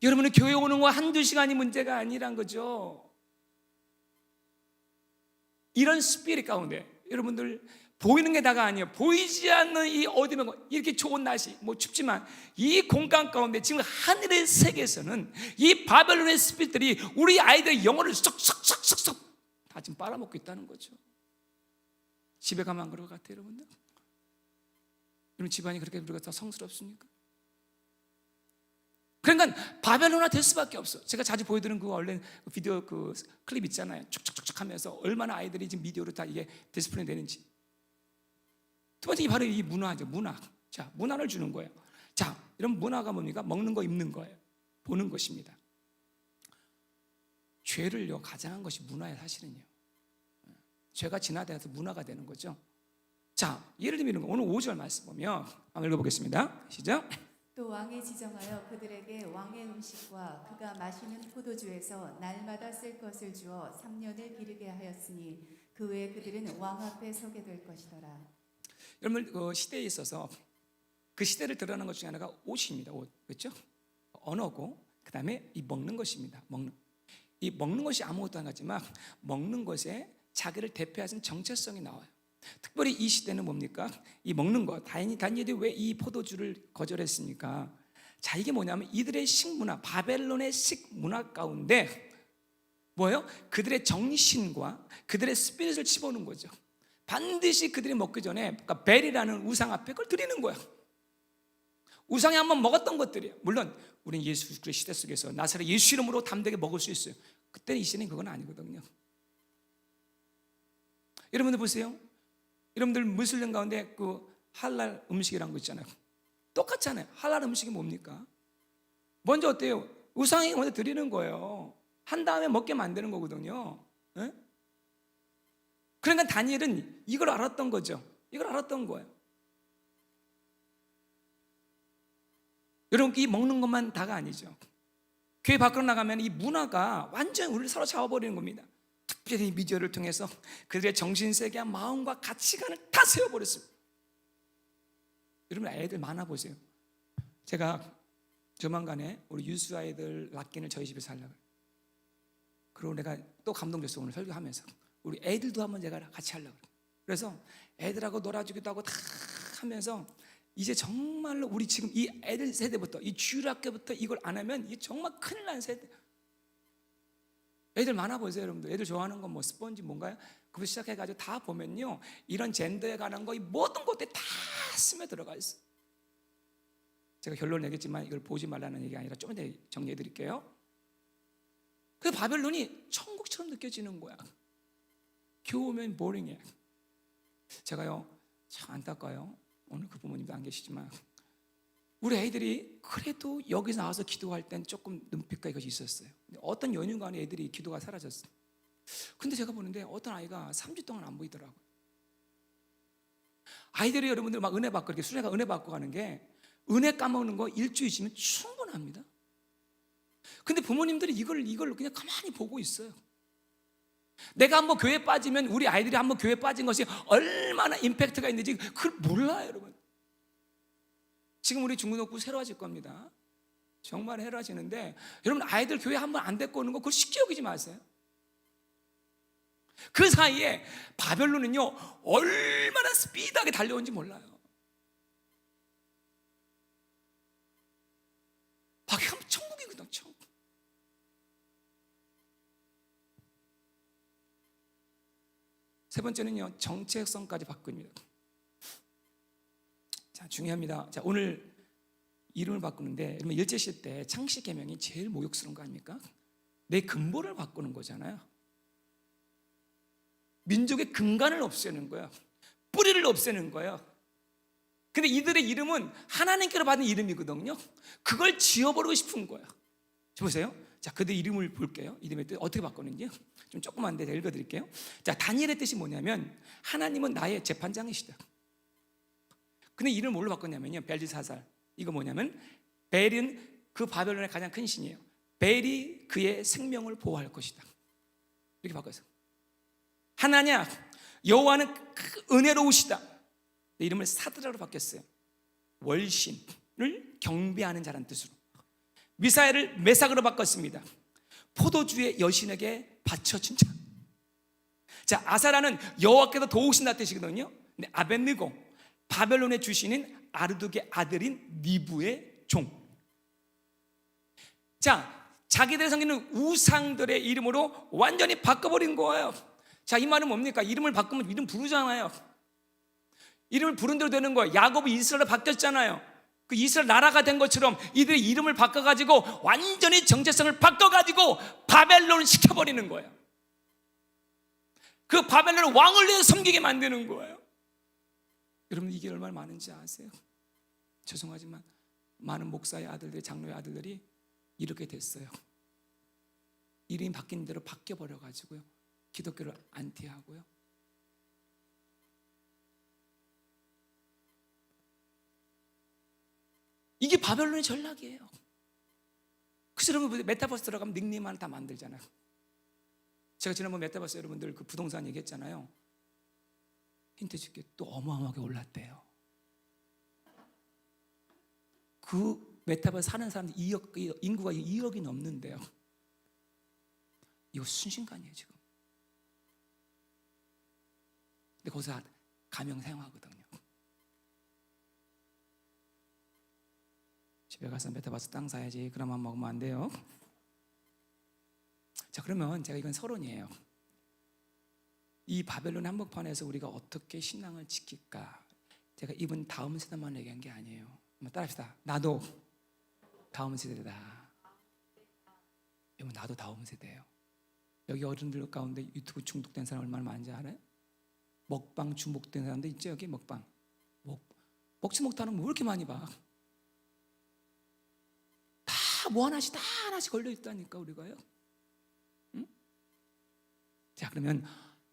여러분은 교회 오는 거 한두 시간이 문제가 아니란 거죠. 이런 스피릿 가운데 여러분들 보이는 게 다가 아니에요. 보이지 않는 이 어디면 이렇게 좋은 날씨 뭐 춥지만 이 공간 가운데 지금 하늘의 세계에서는 이 바벨론의 스피릿들이 우리 아이들의 영혼을 쏙쏙쏙쏙쏙 다 지금 빨아먹고 있다는 거죠. 집에 가면 안 그럴 것 같아요, 여러분들? 여러분 집안이 그렇게 우리가 다 성스럽습니까? 그러니까 바벨론화 될 수밖에 없어. 제가 자주 보여드리는 그 원래 비디오 그 클립 있잖아요. 쭉쭉쭉 하면서 얼마나 아이들이 지금 미디어로 다 이게 디스플레이 되는지. 두 번째 바로 이 문화죠, 문화. 자, 문화를 주는 거예요. 자, 이런 문화가 뭡니까? 먹는 거, 입는 거예요. 보는 것입니다. 죄를요 가장한 것이 문화예요, 사실은요. 죄가 진화돼서 문화가 되는 거죠. 자, 예를 들면 오늘 5절 말씀 보면 한번 읽어보겠습니다. 시작. 또 왕이 지정하여 그들에게 왕의 음식과 그가 마시는 포도주에서 날마다 쓸 것을 주어 3년을 기르게 하였으니 그 후에 그들은 왕 앞에 서게 될 것이더라. 여러분 그 시대에 있어서 그 시대를 드러내는 것 중에 하나가 옷입니다. 옷, 그렇죠? 언어고 그 다음에 이 먹는 것입니다. 이 먹는 것이 아무것도 안 같지만 먹는 것에 자기를 대표하는 정체성이 나와요. 특별히 이 시대는 뭡니까? 이 먹는 것. 다니엘이 왜 이 포도주를 거절했습니까? 자, 이게 뭐냐면 이들의 식문화, 바벨론의 식문화 가운데 뭐예요? 그들의 정신과 그들의 스피릿을 집어넣은 거죠. 반드시 그들이 먹기 전에 그러니까 벨이라는 우상 앞에 그걸 드리는 거야. 우상이 한번 먹었던 것들이에요. 물론 우리는 예수 그리스도의 시대 속에서 나사렛 예수 이름으로 담대하게 먹을 수 있어요. 그때는 이 시대는 그건 아니거든요. 여러분들 보세요. 여러분들 무슬림 가운데 그 할랄 음식이라는 거 있잖아요. 똑같잖아요. 할랄 음식이 뭡니까? 먼저 어때요? 우상에게 먼저 드리는 거예요. 한 다음에 먹게 만드는 거거든요. 예? 그러니까 다니엘은 이걸 알았던 거죠. 이걸 알았던 거예요. 여러분, 이 먹는 것만 다가 아니죠. 교회 밖으로 나가면 이 문화가 완전히 우리를 사로잡아버리는 겁니다. 특별히 미디어를 통해서 그들의 정신세계와 마음과 가치관을 다 세워버렸습니다. 여러분, 애들 많아 보세요. 제가 조만간에 우리 유수 아이들 락기를 저희 집에서 하려고 해요. 그리고 내가 또 감동됐어. 오늘 설교하면서 우리 애들도 한번 제가 같이 하려고 해요. 그래서 애들하고 놀아주기도 하고 다 하면서 이제 정말로 우리 지금 이 애들 세대부터, 이 주일학교부터 이걸 안 하면 이게 정말 큰일 난 세대. 애들 많아 보세요, 여러분들. 애들 좋아하는 건 뭐 스펀지 뭔가요? 그거 시작해가지고 다 보면요, 이런 젠더에 관한 거 이 모든 것들이 다 스며 들어가 있어요. 제가 결론 내겠지만 이걸 보지 말라는 얘기가 아니라 좀 더 정리해 드릴게요. 그 바벨론이 천국처럼 느껴지는 거야. 교회 오면 보링해. 제가요, 참 안타까워요. 오늘 그 부모님도 안 계시지만 우리 애들이 그래도 여기서 나와서 기도할 땐 조금 눈빛과 이것이 있었어요. 근데 어떤 연휴간에 애들이 기도가 사라졌어요. 근데 제가 보는데 어떤 아이가 3주 동안 안 보이더라고요. 아이들이 여러분들 막 은혜 받고 이렇게 수레가 은혜 받고 가는 게 은혜 까먹는 거 일주일이면 충분합니다. 근데 부모님들이 이걸 그냥 가만히 보고 있어요. 내가 한번 교회에 빠지면 우리 아이들이 한번 교회에 빠진 것이 얼마나 임팩트가 있는지 그걸 몰라요, 여러분. 지금 우리 중고등부 새로워질 겁니다. 정말 새로워지는데 여러분, 아이들 교회 한번 안 데리고 오는 거 그걸 쉽게 여기지 마세요. 그 사이에 바벨론은요 얼마나 스피드하게 달려온지 몰라요. 밖에 가면 천국이거든, 천국. 세 번째는요, 정체성까지 바꿉니다. 자, 중요합니다. 자, 오늘 이름을 바꾸는데 여러분, 일제시대 때 창씨개명이 제일 모욕스러운 거 아닙니까? 내 근본을 바꾸는 거잖아요. 민족의 근간을 없애는 거예요. 뿌리를 없애는 거예요. 근데 이들의 이름은 하나님께로 받은 이름이거든요. 그걸 지워버리고 싶은 거예요. 보세요. 자, 그들 이름을 볼게요. 이름의 뜻 어떻게 바꿨는지 좀 조그만데 읽어드릴게요. 자, 다니엘의 뜻이 뭐냐면 하나님은 나의 재판장이시다. 근데 이름을 뭘로 바꿨냐면요, 벨드사살. 이거 뭐냐면 벨은 그 바벨론의 가장 큰 신이에요. 벨이 그의 생명을 보호할 것이다. 이렇게 바꿨어요. 하나냐, 여호와는 은혜로우시다. 이름을 사드라로 바뀌었어요. 월신을 경배하는 자라는 뜻으로. 미사엘을 메삭으로 바꿨습니다. 포도주의 여신에게 바쳐준 자. 자, 아사라는 여호와께서 도우신다는 뜻이거든요. 근데 아벳느고, 바벨론의 주신인 아르둑의 아들인 니부의 종. 자, 자기들의 섬기는 우상들의 이름으로 완전히 바꿔버린 거예요. 자, 이 말은 뭡니까? 이름을 바꾸면 이름 부르잖아요. 이름을 부른 대로 되는 거예요. 야곱이 이스라엘로 바뀌었잖아요. 그 이스라엘 나라가 된 것처럼 이들의 이름을 바꿔가지고 완전히 정체성을 바꿔가지고 바벨론을 시켜버리는 거예요. 그 바벨론을 왕을 위해 섬기게 만드는 거예요. 여러분, 이게 얼마나 많은지 아세요? 죄송하지만 많은 목사의 아들들, 장로의 아들들이 이렇게 됐어요. 이름이 바뀐 대로 바뀌어버려가지고요, 기독교를 안티하고요. 이게 바벨론의 전략이에요. 그래서 여러분, 메타버스 들어가면 닉네임 하나 다 만들잖아요. 제가 지난번 메타버스 여러분들 그 부동산 얘기했잖아요. 힌트 줄게. 또 어마어마하게 올랐대요. 그 메타버스 사는 사람 인구가 2억이 넘는데요. 이거 순식간이에요 지금. 근데 거기서 가명 사용하거든요. 집에 가서 메타버스 땅 사야지. 그러면 먹으면 안 돼요. 자, 그러면 제가 이건 서론이에요. 이 바벨론 한복판에서 우리가 어떻게 신앙을 지킬까? 제가 이분 다음 세대만 얘기한 게 아니에요. 한번 따라합시다. 나도 다음 세대다. 여러분, 나도 다음 세대예요. 여기 어른들 가운데 유튜브 중독된 사람 얼마나 많은지 알아요? 먹방 중독된 사람도 있죠. 여기 먹방. 먹지 못하는 거 왜 이렇게 많이 봐? 다 뭐 하나씩 다 하나씩 걸려 있다니까 우리가요. 응? 자, 그러면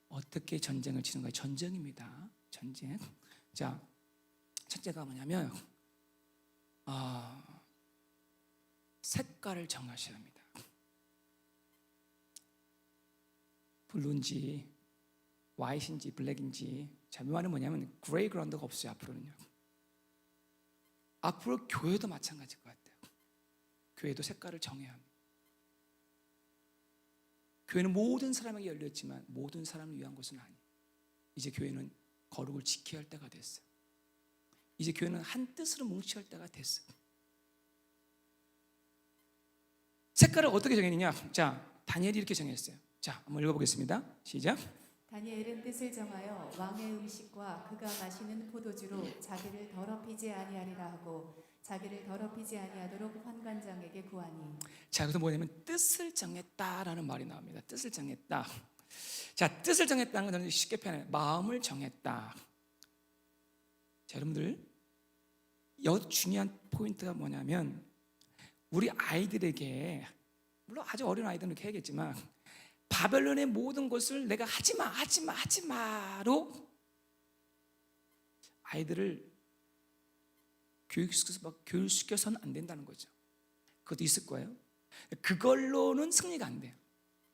어떻게 전쟁을 치는 거예요? 전쟁입니다. 전쟁. 자, 첫째가 뭐냐면 색깔을 정하셔야 합니다. 블루인지 화이트인지 블랙인지. 자, 이 말은 뭐냐면 그레이 그라운드가 없어요. 앞으로는요. 앞으로 교회도 마찬가지일 것 같아요. 교회도 색깔을 정해야 합니다. 교회는 모든 사람에게 열렸지만 모든 사람을 위한 것은 아니에요. 이제 교회는 거룩을 지켜야 할 때가 됐어요. 이제 교회는 한 뜻으로 뭉쳐야 할 때가 됐어요. 색깔을 어떻게 정했느냐? 자, 다니엘이 이렇게 정했어요. 자, 한번 읽어보겠습니다. 시작. 다니엘은 뜻을 정하여 왕의 음식과 그가 마시는 포도주로 자기를 더럽히지 아니하리라 하고 자기를 더럽히지 아니하도록 환관장에게 구하니. 자, 그래서 뭐냐면 뜻을 정했다라는 말이 나옵니다. 뜻을 정했다. 자, 뜻을 정했다는 건 쉽게 표현해요. 마음을 정했다. 자, 여러분들, 여기 중요한 포인트가 뭐냐면 우리 아이들에게, 물론 아주 어린 아이들은 이렇게 해야겠지만, 바벨론의 모든 것을 내가 하지마로 아이들을 교육시켜서는 안 된다는 거죠. 그것도 있을 거예요. 그걸로는 승리가 안 돼요.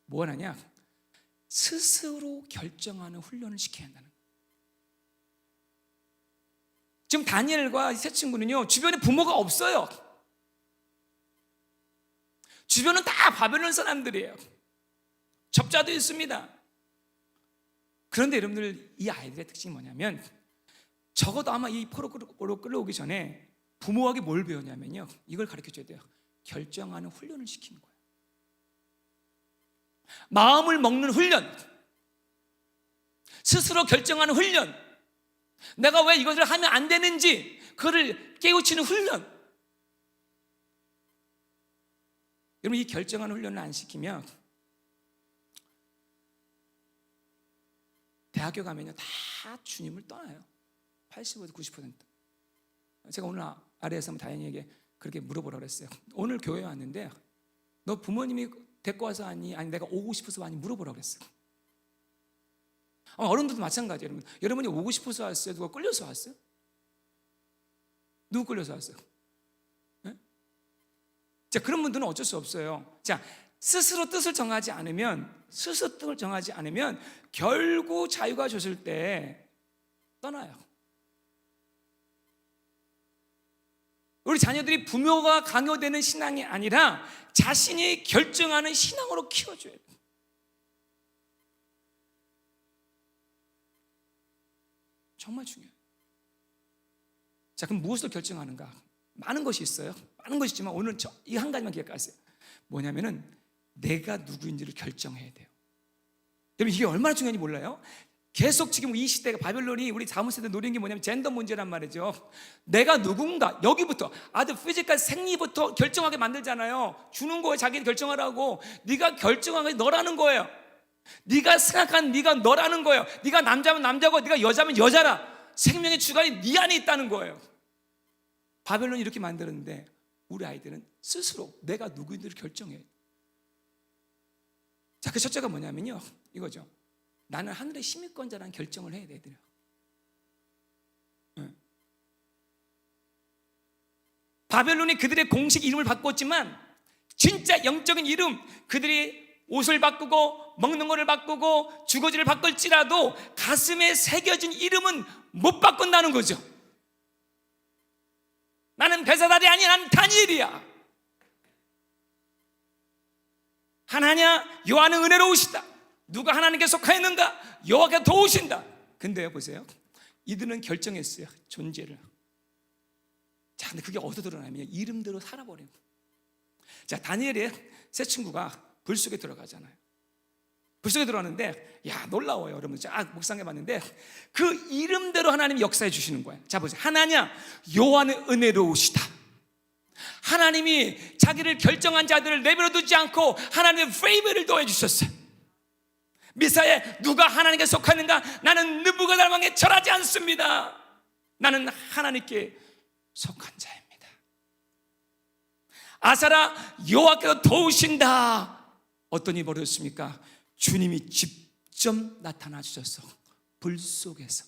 뭐 하냐? 스스로 결정하는 훈련을 시켜야 한다는 거예요. 지금 다니엘과 세 친구는요, 주변에 부모가 없어요. 주변은 다 바벨론 사람들이에요. 접자도 있습니다. 그런데 여러분들, 이 아이들의 특징이 뭐냐면, 적어도 아마 이 포로로 끌어오기 전에 부모에게 뭘 배웠냐면요, 이걸 가르쳐줘야 돼요. 결정하는 훈련을 시키는 거예요. 마음을 먹는 훈련, 스스로 결정하는 훈련, 내가 왜 이것을 하면 안 되는지 그거를 깨우치는 훈련. 여러분, 이 결정하는 훈련을 안 시키면 대학교 가면요 다 주님을 떠나요. 85에서 90%. 제가 오늘 아래에서 다현이에게 그렇게 물어보라고 그랬어요. 오늘 교회에 왔는데 너 부모님이 데리고 와서 왔니? 아니 내가 오고 싶어서 왔니? 물어보라고 그랬어요. 어른들도 마찬가지예요. 여러분. 여러분이 오고 싶어서 왔어요? 누가 끌려서 왔어요? 누구 끌려서 왔어요? 네? 자, 그런 분들은 어쩔 수 없어요. 자, 스스로 뜻을 정하지 않으면 결국 자유가 줬을 때 떠나요. 우리 자녀들이 부모가 강요되는 신앙이 아니라 자신이 결정하는 신앙으로 키워줘야 돼요. 정말 중요해요. 자, 그럼 무엇을 결정하는가? 많은 것이 있어요. 많은 것이 있지만 오늘 이 한 가지만 기억하세요. 뭐냐면은 내가 누구인지를 결정해야 돼요. 여러분, 이게 얼마나 중요한지 몰라요? 계속 지금 이 시대가, 바벨론이 우리 다음 세대 노리는 게 뭐냐면 젠더 문제란 말이죠. 내가 누군가, 여기부터 아주 피지컬 생리부터 결정하게 만들잖아요. 주는 거에 자기를 결정하라고. 네가 결정한 게 너라는 거예요. 네가 생각한 네가 너라는 거예요. 네가 남자면 남자고 네가 여자면 여자라. 생명의 주관이 네 안에 있다는 거예요. 바벨론이 이렇게 만들었는데 우리 아이들은 스스로 내가 누구인지를 결정해. 자, 그 첫째가 뭐냐면요, 이거죠. 나는 하늘의 시민권자라는 결정을 해야 돼요. 바벨론이 그들의 공식 이름을 바꿨지만 진짜 영적인 이름, 그들이 옷을 바꾸고 먹는 거를 바꾸고 주거지를 바꿀지라도 가슴에 새겨진 이름은 못 바꾼다는 거죠. 나는 베사달이 아니야, 나는 다니엘이야. 하나냐? 여호와는 은혜로우시다. 누가 하나님께 속하였는가? 여호와께서 도우신다. 근데요, 보세요. 이들은 결정했어요, 존재를. 자, 근데 그게 어디서 드러나면 이름대로 살아버려요. 자, 다니엘의 세 친구가 불 속에 들어가잖아요. 불속에 들어왔는데, 야, 놀라워요. 여러분 쫙 묵상해 봤는데 그 이름대로 하나님이 역사해 주시는 거예요. 자, 보세요. 하나냐, 여호와는 은혜로우시다. 하나님이 자기를 결정한 자들을 내버려 두지 않고 하나님의 페이버를 더해 주셨어요. 미사에 누가 하나님께 속하는가? 나는 느부갓네살 왕에 절하지 않습니다. 나는 하나님께 속한 자입니다. 아사라, 여호와께서 도우신다. 어떤 일이 벌어졌습니까? 주님이 직접 나타나 주셔서 불 속에서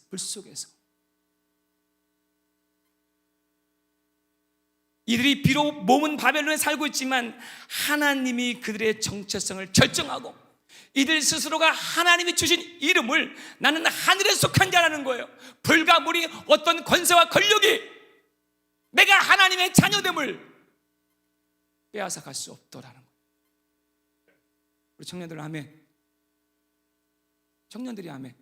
이들이 비록 몸은 바벨론에 살고 있지만 하나님이 그들의 정체성을 결정하고 이들 스스로가 하나님이 주신 이름을 나는 하늘에 속한 자라는 거예요. 불과 물이 어떤 권세와 권력이 내가 하나님의 자녀됨을 빼앗아갈 수 없더라는 거예요. 우리 청년들 아멘. 청년들이 아멘.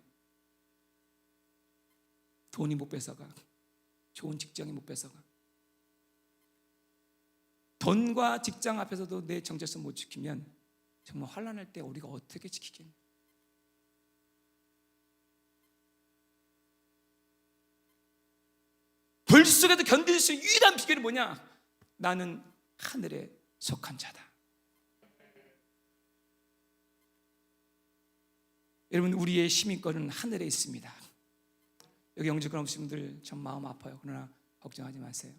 돈이 못 뺏어가, 좋은 직장이 못 뺏어가, 돈과 직장 앞에서도 내 정체성 못 지키면 정말 환난할 때 우리가 어떻게 지키겠니? 불 속에도 견딜 수 있는 유일한 비결이 뭐냐? 나는 하늘에 속한 자다. 여러분, 우리의 시민권은 하늘에 있습니다. 여기 영주권 없으신 분들 전 마음 아파요. 그러나 걱정하지 마세요.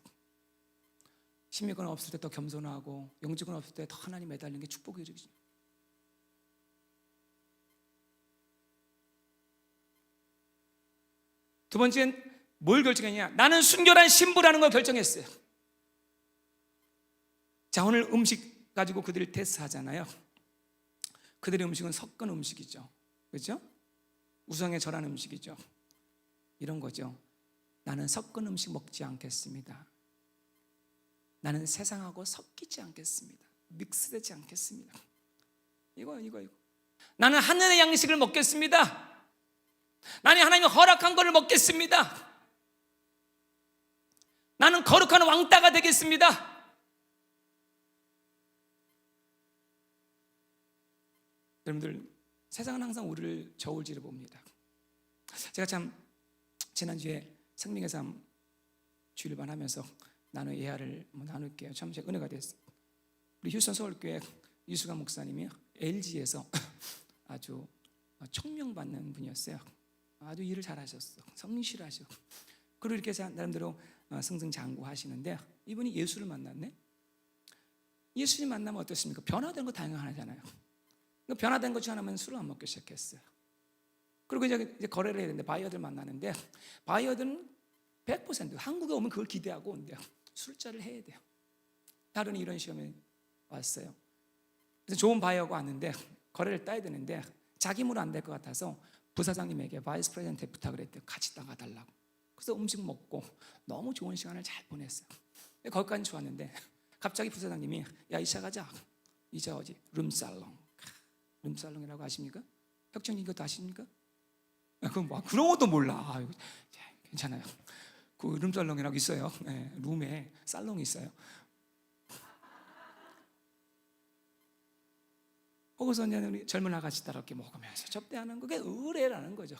시민권 없을 때 더 겸손하고 영주권 없을 때 더 하나님 매달리는 게 축복의 일이죠. 두 번째는 뭘 결정했냐? 나는 순결한 신부라는 걸 결정했어요. 자, 오늘 음식 가지고 그들을 테스트하잖아요. 그들의 음식은 섞은 음식이죠. 그렇죠? 우상에 절한 음식이죠. 이런 거죠. 나는 섞은 음식 먹지 않겠습니다. 나는 세상하고 섞이지 않겠습니다. 믹스되지 않겠습니다. 이거. 나는 하늘의 양식을 먹겠습니다. 나는 하나님이 허락한 것을 먹겠습니다. 나는 거룩한 왕따가 되겠습니다. 여러분들, 세상은 항상 우리를 저울질해 봅니다. 제가 참 지난주에 생명의 삶 주일반 하면서 나는 예화를 나눌게요. 참 제가 은혜가 됐어요. 우리 휴스턴 서울교회 이수강 목사님이 LG에서 아주 총명받는 분이었어요. 아주 일을 잘하셨어. 성실하셔. 그리고 이렇게 해서 나름대로 승승장구하시는데 이분이 예수를 만났네. 예수님 만나면 어떻습니까? 변화된 거 당연하잖아요. 변화된 것 중 하나면 술을 안 먹기 시작했어요. 그리고 이제 거래를 해야 되는데 바이어들 만나는데 바이어들은 100% 한국에 오면 그걸 기대하고 온대요. 술자를 해야 돼요. 다른 이런 시험에 왔어요. 그래서 좋은 바이어가 왔는데 거래를 따야 되는데 자기 힘으로 안 될 것 같아서 부사장님에게 바이스 프레젠트에 부탁을 했대요. 같이 따가달라고. 그래서 음식 먹고 너무 좋은 시간을 잘 보냈어요. 거기까지 좋았는데 갑자기 부사장님이 야, 이차 가자. 이차 어디? 룸살롱이라고 아십니까? 혁정님 이것도 아십니까? 그럼 뭐 그런 것도 몰라. 아이고, 괜찮아요. 그 룸살롱이라고 있어요. 네, 룸에 살롱이 있어요. 거기서 이제 우리 젊은 아가씨 따라 이렇게 먹으면서 접대하는 그게 의뢰라는 거죠.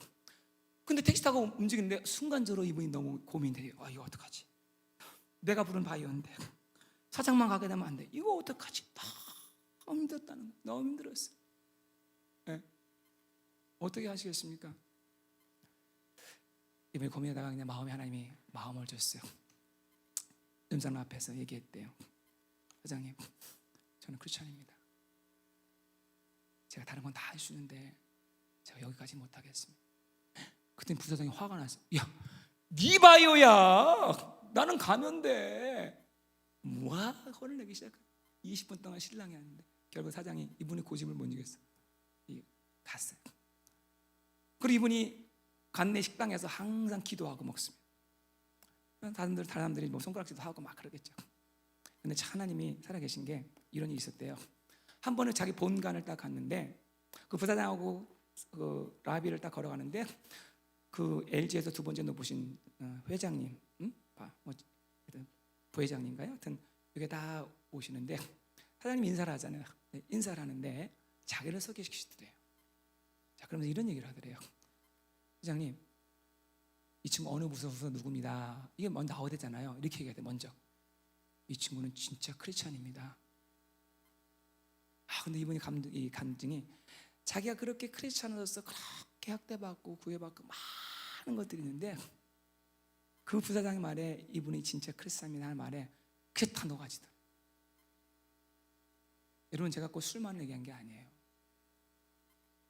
근데 택시 타고 움직이는데 순간적으로 이분이 너무 고민돼요. 아, 이거 어떡하지? 내가 부른 바이오인데 사장만 가게 되면 안 돼. 이거 어떡하지? 너무 힘들었다는 거예요. 너무 힘들었어요. 네. 어떻게 하시겠습니까? 이번에 고민하다가 그냥 마음에 하나님이 마음을 줬어요. 음상 앞에서 얘기했대요. 사장님, 저는 크리스천입니다. 제가 다른 건 다 할 수 있는데 제가 여기까지 못하겠습니다. 그때 부사장이 화가 났어요. 야, 네 바이오야. 나는 가면 돼. 와, 화를 내기 시작해. 20분 동안 신랑이 하는데 결국 사장이 이분의 고집을 못 이겼어. 갔어요. 그리고 이분이 간내 식당에서 항상 기도하고 먹습니다. 다른 사람들이 뭐 손가락질도 하고 막 그러겠죠. 근데 하나님이 살아계신 게 이런 일이 있었대요. 한 번은 자기 본관을 딱 갔는데 그 부사장하고 그 라비를 딱 걸어가는데 그 LG에서 두 번째 높으신 회장님, 부회장님인가요? 하여튼 여기 다 오시는데 사장님 인사를 하잖아요. 인사를 하는데 자기를 소개시키시더래요. 자, 그러면서 이런 얘기를 하더래요. 회장님, 이 친구 어느 부서 누굽니다. 이게 먼저 나와야 되잖아요. 이렇게 얘기해야 돼. 먼저 이 친구는 진짜 크리스찬입니다. 근데 이분이 이 간증이 자기가 그렇게 크리스찬으로서 그렇게 학대받고 구애받고 많은 것들이 있는데 그 부사장의 말에 이분이 진짜 크리스찬입니다 하는 말에 그게 다 녹아지더라고요. 여러분, 제가 꼭 술만 얘기한 게 아니에요.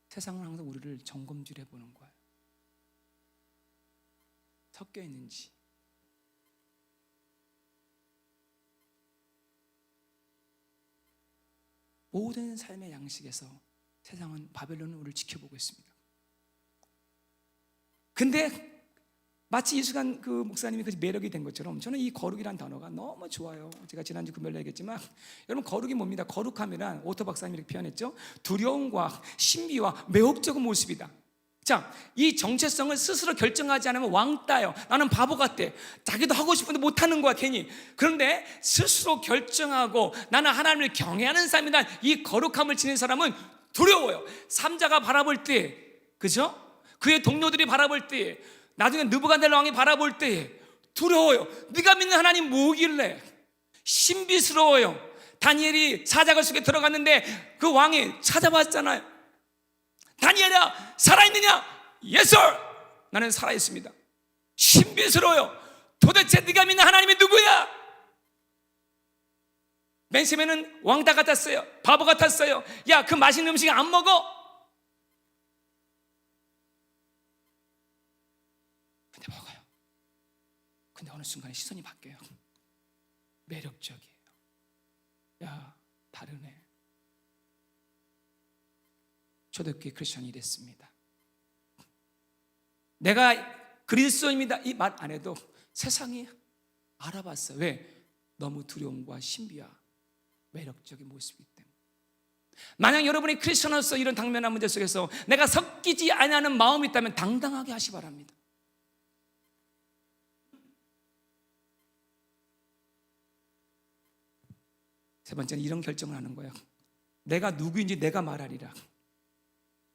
세상은 항상 우리를 점검질해 보는 거예요. 섞여 있는지. 모든 삶의 양식에서 세상은 바벨론은 우리를 지켜보고 있습니다. 근데 마치 이수간 그 목사님이 그 매력이 된 것처럼 저는 이 거룩이란 단어가 너무 좋아요. 제가 지난주 금요일에 얘기했지만 여러분, 거룩이 뭡니다? 거룩함이란 오토 박사님이 이렇게 표현했죠. 두려움과 신비와 매혹적인 모습이다. 자, 이 정체성을 스스로 결정하지 않으면 왕따요. 나는 바보 같아. 자기도 하고 싶은데 못하는 거야 괜히. 그런데 스스로 결정하고 나는 하나님을 경외하는 삶이란 이 거룩함을 지닌 사람은 두려워요. 삼자가 바라볼 때, 그죠? 그의 동료들이 바라볼 때, 나중에 느부갓네살 왕이 바라볼 때 두려워요. 네가 믿는 하나님 뭐길래? 신비스러워요. 다니엘이 사자굴 속에 들어갔는데 그 왕이 찾아봤잖아요. 다니엘아, 살아있느냐? Yes sir. 나는 살아있습니다. 신비스러워요. 도대체 네가 믿는 하나님이 누구야? 맨 처음에는 왕따 같았어요. 바보 같았어요. 야, 그 맛있는 음식 안 먹어? 근데 먹어요. 근데 어느 순간에 시선이 바뀌어요. 매력적이에요. 야, 다르네. 초대교회 크리스천이 이랬습니다. 내가 그리스도입니다 이 말 안 해도 세상이 알아봤어요. 왜? 너무 두려움과 신비와 매력적인 모습이기 때문에. 만약 여러분이 크리스천으로서 이런 당면한 문제 속에서 내가 섞이지 아니하는 마음이 있다면 당당하게 하시 바랍니다. 세 번째는 이런 결정을 하는 거예요. 내가 누구인지 내가 말하리라.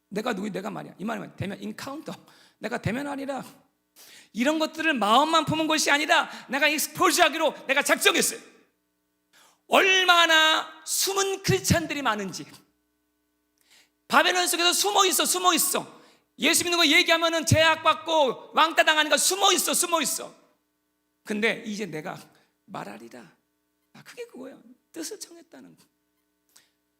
내가 누구인지 내가 말이야. 이 말은 대면 인카운터. 내가 대면하리라. 이런 것들을 마음만 품은 것이 아니라 내가 익스포즈하기로 내가 작정했어요. 얼마나 숨은 크리스찬들이 많은지. 바벨론 속에서 숨어 있어. 예수 믿는 거 얘기하면은 제약받고 왕따 당하니까 숨어 있어. 근데 이제 내가 말하리라. 그게 그거예요. 뜻을 청했다는 거.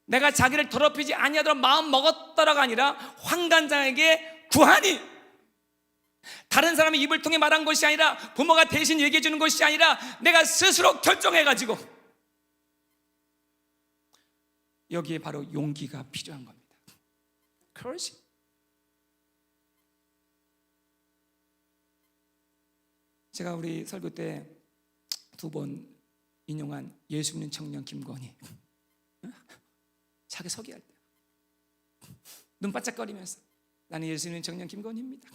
내가 자기를 더럽히지 아니하도록 마음 먹었더라가 아니라 환관장에게 구하니. 다른 사람의 입을 통해 말한 것이 아니라 부모가 대신 얘기해 주는 것이 아니라 내가 스스로 결정해가지고. 여기에 바로 용기가 필요한 겁니다. Courage. 제가 우리 설교 때 2번 인용한 예수 믿는 청년 김건희, 자기 소개할 때 눈 반짝거리면서 나는 예수 믿는 청년 김건희입니다.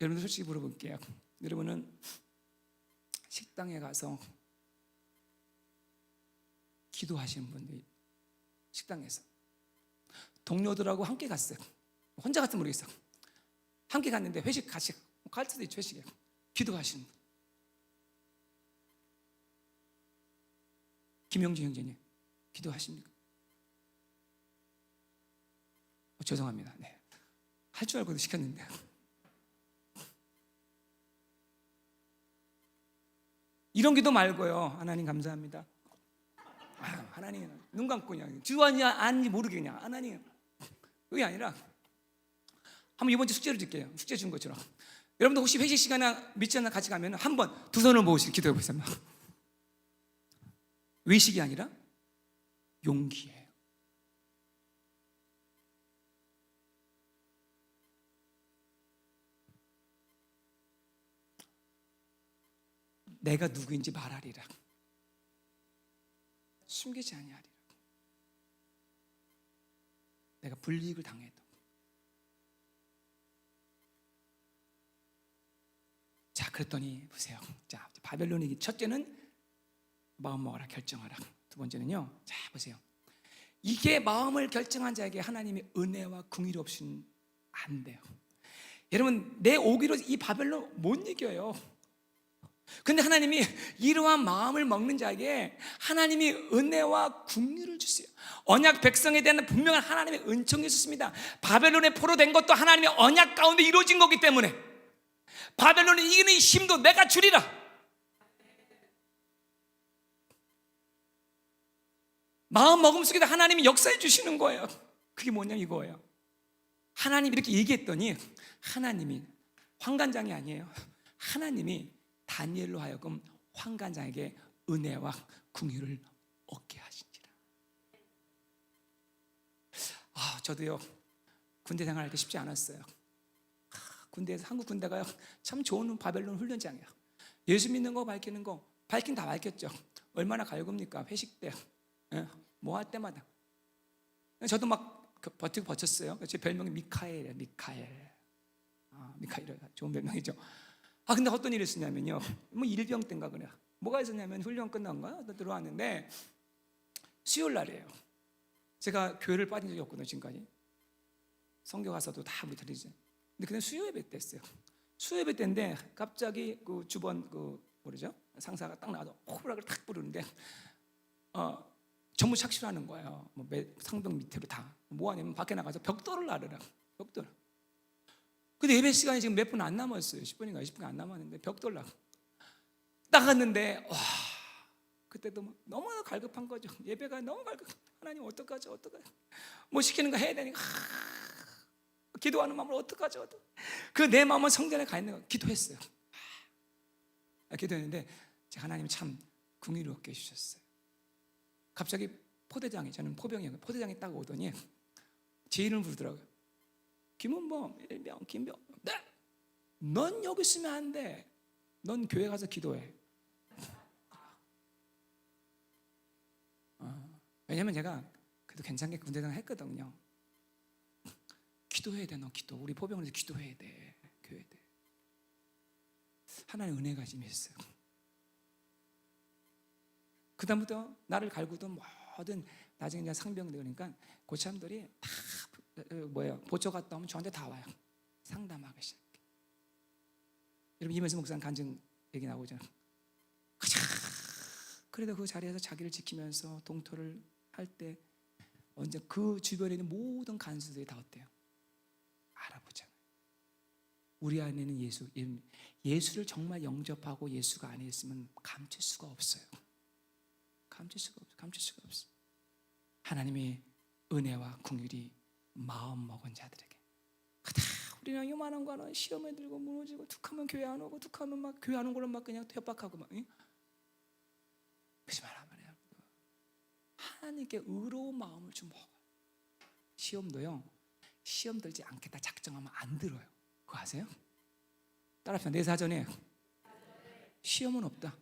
여러분들 솔직히 물어볼게요. 여러분은 식당에 가서 기도하시는 분들, 식당에서 동료들하고 함께 갔어요. 혼자 갔으면 모르겠어. 함께 갔는데 회식 같이 갈 수도 있죠. 회식에 기도하시는 분. 김영진 형제님 기도하십니까? 죄송합니다. 네. 할 줄 알고도 시켰는데. 이런 기도 말고요. 하나님 감사합니다. 하나님 눈 감고 그냥 주아냐 아닌지 모르게 그냥 하나님. 그게 아니라 한번 이번 주 숙제를 드릴게요. 숙제 준 것처럼. 여러분들 혹시 회식 시간이나 밑지 않나 같이 가면 한번 두 손을 모으시고 기도해 보세요. 외식이 아니라 용기예요. 내가 누구인지 말하리라. 숨기지 아니하리라. 내가 불이익을 당해도. 자, 그랬더니 보세요. 자, 바벨론이 첫째는 마음 먹어라, 결정하라. 두 번째는요. 자, 보세요. 이게 마음을 결정한 자에게 하나님의 은혜와 궁의를 없이는 안 돼요. 여러분, 내 오기로 이 바벨론 못 이겨요. 근데 하나님이 이러한 마음을 먹는 자에게 하나님이 은혜와 궁유를 주세요. 언약 백성에 대한 분명한 하나님의 은총이 있었습니다. 바벨론에 포로된 것도 하나님의 언약 가운데 이루어진 거기 때문에 바벨론을 이기는 힘도 내가 주리라. 마음 먹음 속에다 하나님이 역사해 주시는 거예요. 그게 뭐냐면 이거예요. 하나님이 이렇게 얘기했더니 하나님이 환관장이 아니에요. 하나님이 다니엘로 하여금 환관장에게 은혜와 궁유를 얻게 하시니라. 저도요 군대 생활할 때 쉽지 않았어요. 군대에서 한국 군대가요 참 좋은 바벨론 훈련장이에요. 예수 믿는 거 밝히는 거 밝긴 다 밝혔죠. 얼마나 갈굽니까? 회식 때, 뭐 할 때마다. 저도 막 버티고 버텼어요. 제 별명이 미카엘이에요. 미카엘. 미카엘 좋은 별명이죠. 근데 어떤 일이 있었냐면요. 뭐 일병 때인가 그래요. 뭐가 있었냐면 훈련 끝난 거야. 들어왔는데 수요일 날이에요. 제가 교회를 빠진 적이 없거든요. 지금까지. 성교 가서도 다 우리 드리죠. 근데 그냥 수요 예배 때였어요. 수요 예배 때인데 갑자기 그 주번 뭐죠? 상사가 딱 나와서 호락을 탁 부르는데 전부 착실하는 거예요. 뭐 상병 밑으로 다. 뭐 하냐면 밖에 나가서 벽돌을 나르라. 벽돌. 근데 예배 시간이 지금 몇 분 안 남았어요. 10분인가 20분 안 남았는데 벽돌 나갔는데 그때도 막 너무나 갈급한 거죠. 예배가 너무 갈급. 하나님 어떡하죠? 뭐 시키는 거 해야 되니까 기도하는 마음을 어떡하죠? 그 내 마음은 성전에 가 있는 거 기도했어요. 기도했는데 하나님 참 궁의롭게 해주셨어요. 갑자기 포대장이, 저는 포병이에요. 포대장이 딱 오더니 제 이름을 부르더라고요. 김은범, 일병, 김병. 네. 넌 여기 있으면 안 돼. 넌 교회 가서 기도해. 왜냐면 제가 그래도 괜찮게 군대생활 했거든요. 기도해야 돼, 너 기도. 우리 포병에서 기도해야 돼. 교회 돼. 하나님 은혜가 좀 있어요. 그다음부터 나를 갈구던 모든 나중에 이제 상병들 그러니까 고참들이 다 보초 갔다 오면 저한테 다 와요. 상담하기 시작해. 여러분 이면수 목사님 간증 얘기 나오잖아요. 그래도 그 자리에서 자기를 지키면서 동토를 할 때 언제 그 주변에 있는 모든 간수들이 다 어때요? 알아보잖아요. 우리 안에는 예수를 정말 영접하고 예수가 안에 있으면 감출 수가 없어요. 감출 수가 없어요. 하나님의 은혜와 긍휼이 마음 먹은 자들에게 우리는 요만한 거는 시험에 들고 무너지고 툭하면 교회 안 오고 툭하면 막 교회 안 온 거는 막 그냥 협박하고 막 그러지 말란 말이에요. 하나님께 의로운 마음을 좀 먹어요. 시험도요 시험 들지 않겠다 작정하면 안 들어요. 그거 아세요? 따라합시다. 내 사전에 시험은 없다.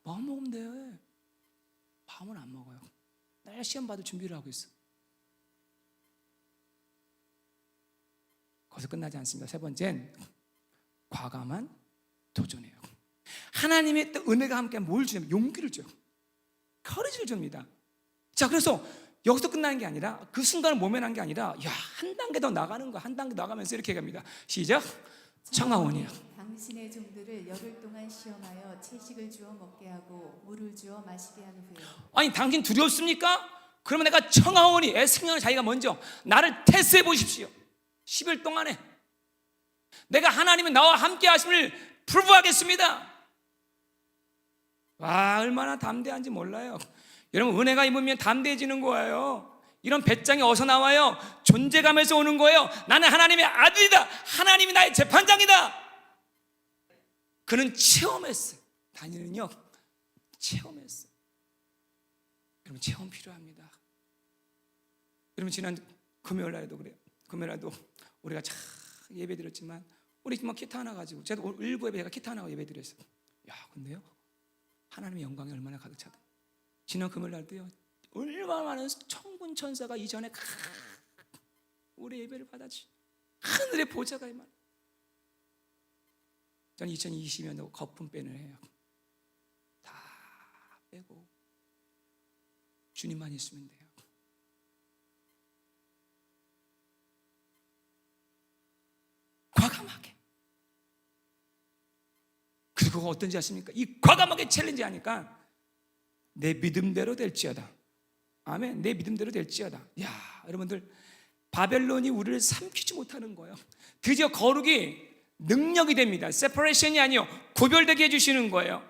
마음 먹으면 돼. 마음은 안 먹어요. 날 시험 받을 준비를 하고 있어. 거기서 끝나지 않습니다. 세 번째는 과감한 도전이에요. 하나님의 또 은혜가 함께 뭘 주냐면 용기를 줘요. 커리지를 줍니다. 자, 그래서 여기서 끝나는 게 아니라 그 순간을 모면한 게 아니라 한 단계 더 나가는 거야. 한 단계 나가면서 이렇게 얘기합니다. 시작. 청하오니야. 당신의 종들을 열흘 동안 시험하여 채식을 주어 먹게 하고 물을 주어 마시게 한 후에 아니 당신 두렵습니까? 그러면 내가 청하오니 애승년을 자기가 먼저 나를 테스트해 보십시오. 10일 동안에 내가 하나님은 나와 함께 하심을 프루브하겠습니다. 와, 얼마나 담대한지 몰라요. 여러분 은혜가 임으면 담대해지는 거예요. 이런 배짱이 어디서 나와요? 존재감에서 오는 거예요. 나는 하나님의 아들이다. 하나님이 나의 재판장이다. 그는 체험했어요. 다니엘은요 체험했어요. 여러분 체험 필요합니다. 여러분 지난 금요일 날에도 그래요. 금요일 날도 우리가 참 예배 드렸지만 우리 막 기타 하나 가지고 제가 일부 예배 제가 기타 하나 예배 드렸어요. 근데요 하나님의 영광이 얼마나 가득 차다. 지난 금요일 날도요 얼마나 많은 천군 천사가 이전에 우리 예배를 받아주신 하늘의 보좌가 임하는. 저는 2020년도 거품 빼는 해요. 다 빼고 주님만 있으면 돼요. 과감하게. 그리고 어떤지 아십니까? 이 과감하게 챌린지 하니까 내 믿음대로 될지어다. 아멘. 내 믿음대로 될지어다. 야, 여러분들, 바벨론이 우리를 삼키지 못하는 거예요. 드디어 거룩이 능력이 됩니다. 세퍼레이션이 아니요, 구별되게 해주시는 거예요.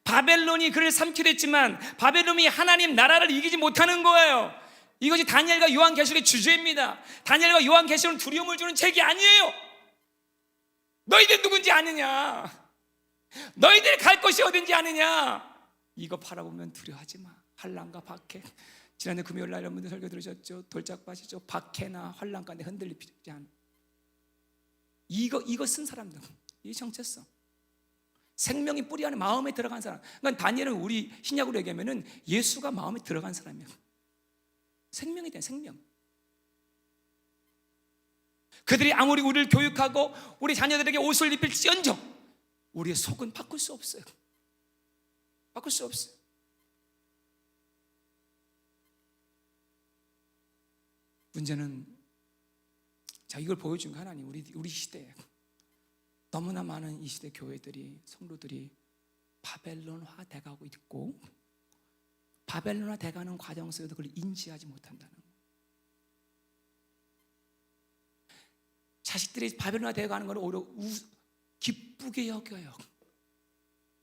바벨론이 그를 삼키려 했지만 바벨론이 하나님 나라를 이기지 못하는 거예요. 이것이 다니엘과 요한계시록의 주제입니다. 다니엘과 요한계시록은 두려움을 주는 책이 아니에요. 너희들 누군지 아느냐? 너희들 갈 곳이 어딘지 아느냐? 이거 바라보면 두려워하지 마. 환난과 박해. 지난해 금요일날 여러분들 설교 들으셨죠? 돌짝밭이죠. 박해나 환난 가운데 흔들리지 않아. 이거 쓴 사람들, 이 정체성, 생명이 뿌리 안에 마음에 들어간 사람. 그러니까 다니엘은 우리 신약으로 얘기하면은 예수가 마음에 들어간 사람이야. 생명이 된 생명. 그들이 아무리 우리를 교육하고 우리 자녀들에게 옷을 입힐지언정 우리의 속은 바꿀 수 없어요. 바꿀 수 없어요. 문제는, 자, 이걸 보여준 거 하나님, 우리 시대에 너무나 많은 이 시대 교회들이, 성도들이 바벨론화 돼가고 있고, 바벨론화 돼가는 과정 속에서 그걸 인지하지 못한다는 거예요. 자식들이 바벨론화 돼가는 걸 오히려 기쁘게 여겨요.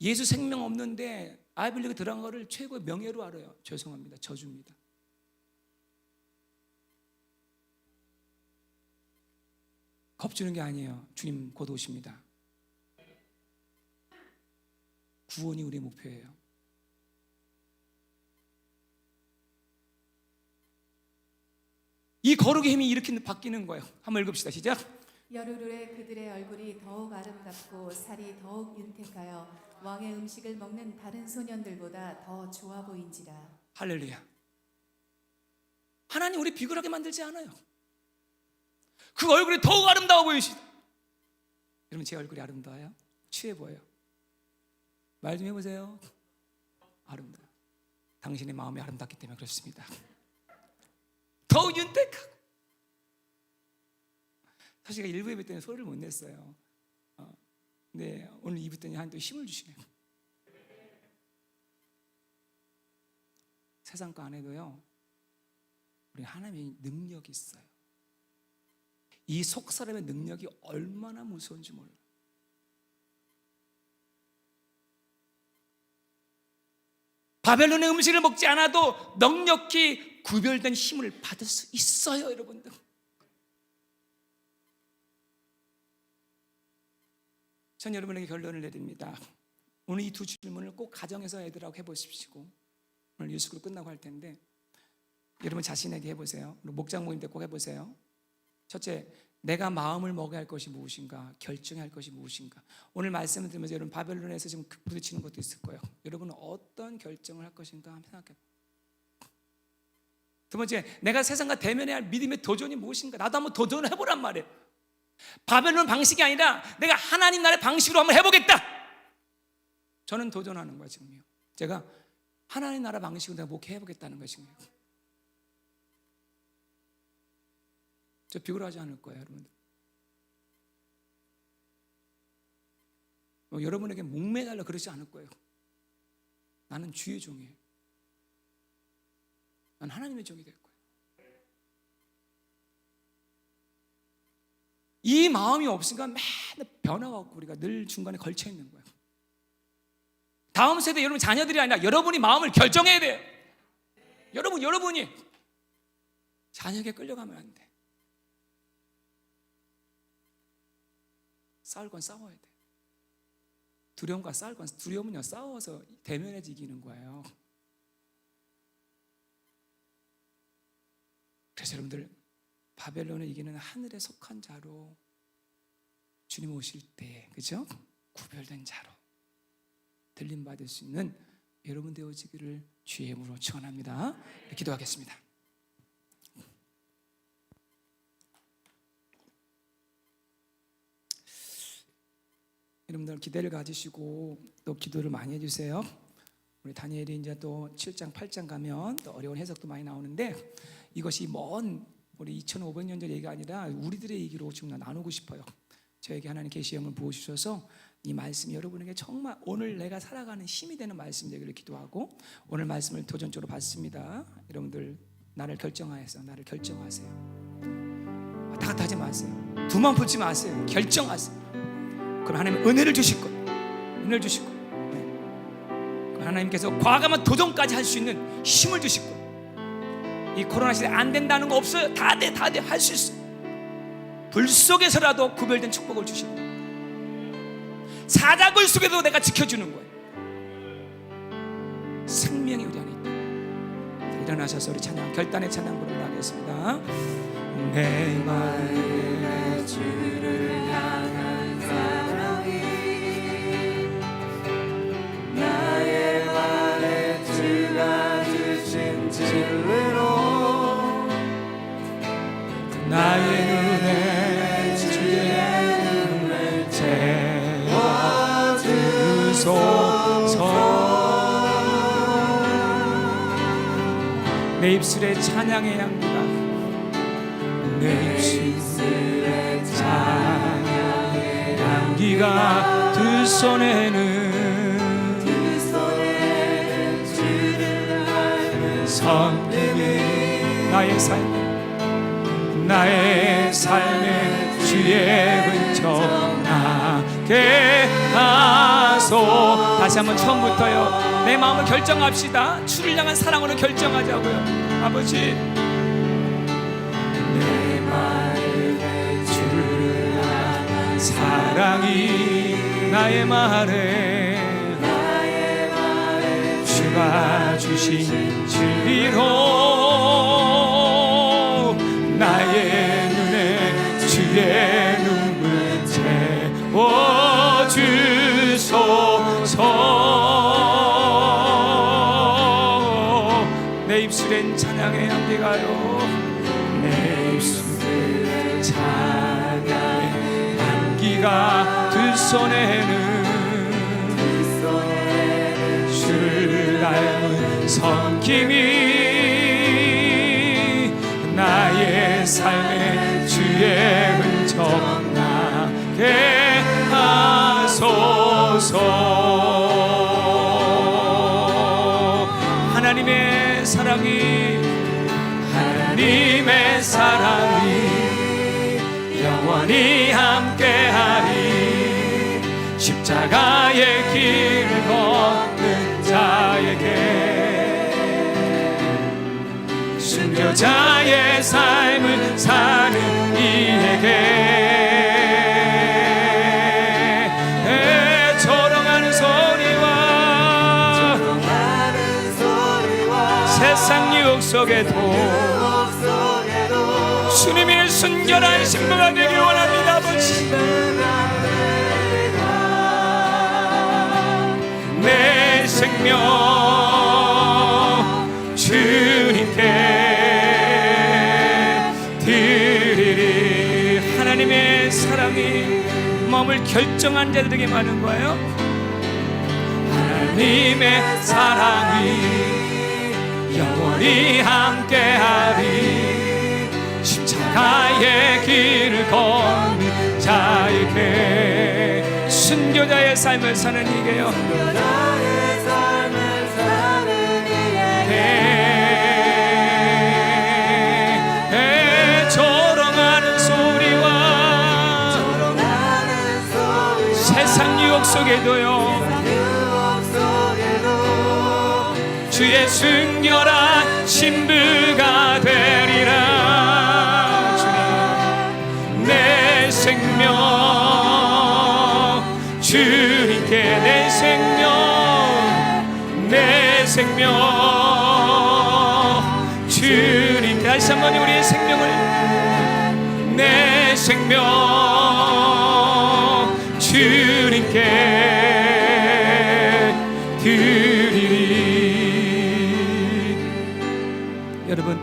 예수 생명 없는데 아이빌리그 들어간 거를 최고의 명예로 알아요. 죄송합니다. 저주입니다. 겁주는 게 아니에요. 주님 곧 오십니다. 구원이 우리의 목표예요. 이 거룩의 힘이 이렇게 바뀌는 거예요. 한번 읽읍시다. 시작. 열흘 후에 그들의 얼굴이 더욱 아름답고 살이 더욱 윤택하여 왕의 음식을 먹는 다른 소년들보다 더 좋아 보인지라. 할렐루야. 하나님 우리 비굴하게 만들지 않아요. 그 얼굴이 더욱 아름다워 보이시다. 여러분, 제 얼굴이 아름다워요? 취해 보여요? 말 좀 해보세요. 아름다워. 당신의 마음이 아름답기 때문에 그렇습니다. 더욱 윤택하고. 사실 1부 예배 때는 소리를 못 냈어요. 네, 오늘 2부 때는 하나님 또 힘을 주시네요. 세상 거 안 해도요, 우리 하나님의 능력이 있어요. 이 속 사람의 능력이 얼마나 무서운지 몰라요. 바벨론의 음식을 먹지 않아도 넉넉히 구별된 힘을 받을 수 있어요, 여러분들. 전 여러분에게 결론을 내립니다. 오늘 이 두 질문을 꼭 가정에서 애들하고 해보십시오. 오늘 뉴스그룹 끝나고 할 텐데 여러분 자신에게 해보세요. 목장 모임 때 꼭 해보세요. 첫째, 내가 마음을 먹어야 할 것이 무엇인가, 결정해야 할 것이 무엇인가. 오늘 말씀을 들으면서 여러분 바벨론에서 지금 부딪히는 것도 있을 거예요. 여러분은 어떤 결정을 할 것인가 한번 생각해. 두 번째, 내가 세상과 대면해야 할 믿음의 도전이 무엇인가. 나도 한번 도전을 해보란 말이에요. 바벨론 방식이 아니라 내가 하나님 나라의 방식으로 한번 해보겠다. 저는 도전하는 거예요. 지금요. 제가 하나님 나라 방식으로 내가 목회해보겠다는 것인가요. 저 비굴하지 않을 거예요, 여러분들. 여러분에게 목매달라 그러지 않을 거예요. 나는 주의 종이에요. 난 하나님의 종이 될 거예요. 이 마음이 없으니까 맨날 변화갖고 우리가 늘 중간에 걸쳐 있는 거예요. 다음 세대 여러분 자녀들이 아니라 여러분이 마음을 결정해야 돼요. 여러분이 자녀에게 끌려가면 안 돼. 싸울 건 싸워야 돼. 두려움과 싸울 건, 두려움은요 싸워서 대면해서 이기는 거예요. 그래서 여러분들 바벨론을 이기는 하늘에 속한 자로 주님 오실 때, 그죠? 구별된 자로 들림 받을 수 있는 여러분 되어지기를 주의 이름으로 축원합니다. 기도하겠습니다. 여러분들 기대를 가지시고 또 기도를 많이 해주세요. 우리 다니엘이 이제 또 7장 8장 가면 또 어려운 해석도 많이 나오는데 이것이 먼 우리 2500년 전 얘기가 아니라 우리들의 얘기로 좀 나누고 싶어요. 저에게 하나님 계시형을 부어주셔서 이 말씀이 여러분에게 정말 오늘 내가 살아가는 힘이 되는 말씀 되기를 기도하고, 오늘 말씀을 도전적으로 받습니다. 여러분들 나를 결정하세요. 왔다 갔다 하지 마세요. 두만 붙지 마세요. 결정하세요. 그럼 하나님 은혜를 주실 거예요. 은혜를 주실 거예요. 그럼 하나님께서 과감한 도전까지 할 수 있는 힘을 주실 거예요. 이 코로나 시대에 안 된다는 거 없어요. 다 돼 할 수 있어요. 불 속에서라도 구별된 축복을 주시는 거예요. 사자굴 속에도 내가 지켜주는 거예요. 생명이 우리 안에 있다. 일어나셔서 우리 찬양, 결단의 찬양 부르러 하겠습니다. 내 마음에 주를 향한 사랑이 나의 말에 주가 주신 진리로 나의 눈에 주의 눈을 채워주소서. 내 입술에 찬양의 향기가, 내 입술에 찬양의 향기가 두 손에는 주를 닮은 성품이 나의 삶에 주의 흔적 나게 하소. 다시 한번 처음부터요. 내 마음을 결정합시다. 주를 향한 사랑으로 결정하자고요. 아버지, 내 마음에 주를 향한 사랑이 나의 말에 주가 주신 진리로 나의 눈에 주의 눈물 채워주소서. 내 입술엔 찬양의 향기가요, 내 입술엔 찬양의 향기가 두 손에는 주를 닮은 성김이 나의 삶에 주의 흔적 나게 하소서. 하나님의 사랑이 영원히 함께하리. 십자가의 길을 걷는 자에게 순교자의 삶을 사는 이에게 조롱하는 소리와 세상 유혹 속에도 주님의 순결한 신부가 되길 원합니다. 아버지, 내 생명 주님께 드리리. 하나님의 사랑이 마음을 결정한 자들에게 많은 거예요. 하나님의 사랑이 영원히 함께하리. 십자가의 길을 걷는 자에게 순교자의 삶을 사는 이게요, 조롱하는 소리와 세상 유혹 속에도요 주의 순결한 신부가 되리라. 주님, 내 생명 주님께 내 생명 주님. 다시 한번 우리의 생명을, 내 생명 주님께 드리리. 여러분,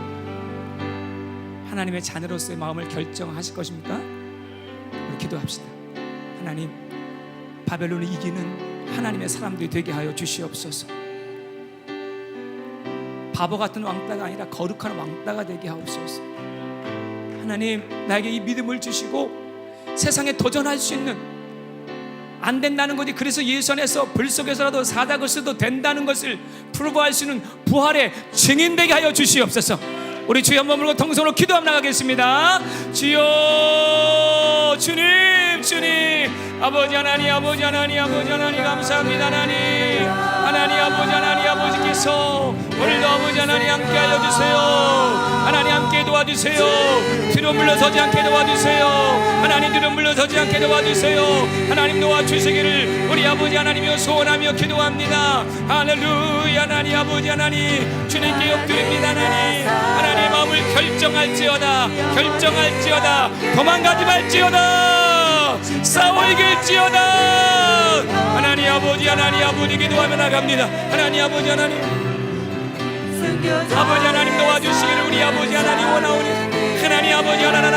하나님의 자녀로서의 마음을 결정하실 것입니까? 우리 기도합시다. 하나님, 바벨론을 이기는 하나님의 사람들이 되게 하여 주시옵소서. 바보 같은 왕따가 아니라 거룩한 왕따가 되게 하옵소서. 하나님, 나에게 이 믿음을 주시고 세상에 도전할 수 있는, 안 된다는 것이 그래서 예수 안에서 불 속에서라도 사닥을 써도 된다는 것을 프로브할 수 있는 부활의 증인되게 하여 주시옵소서. 우리 주여 한번 물고 통성으로 기도하며 나가겠습니다. 주여, 주님, 주님, 아버지 하나님, 아버지 하나님, 아버지 하나님, 감사합니다. 하나님, 하나님, 아버지 하나님, 아버지께서 오늘도 아버지 하나님 함께하여 주세요. 하나님 함께 도와주세요. 뒤로 물러서지 않게 도와주세요. 하나님 뒤로 물러서지 않게 도와주세요. 하나님 도와주시기를 우리 아버지 하나님이여 소원하며 기도합니다. 할렐루야. 하나님 아버지 하나님 주님께 엎드립니다. 하나님, 하나님 마음을 결정할지어다, 결정할지어다, 도망가지 말지어다, 싸워 이길지어다. 하나님 아버지 하나님 아버지 기도하며 나갑니다. 하나님 아버지 하나님, 아버지 하나님 도와주시기를 우리 아버지 하나님 원하오니, 하나님 아버지 하나님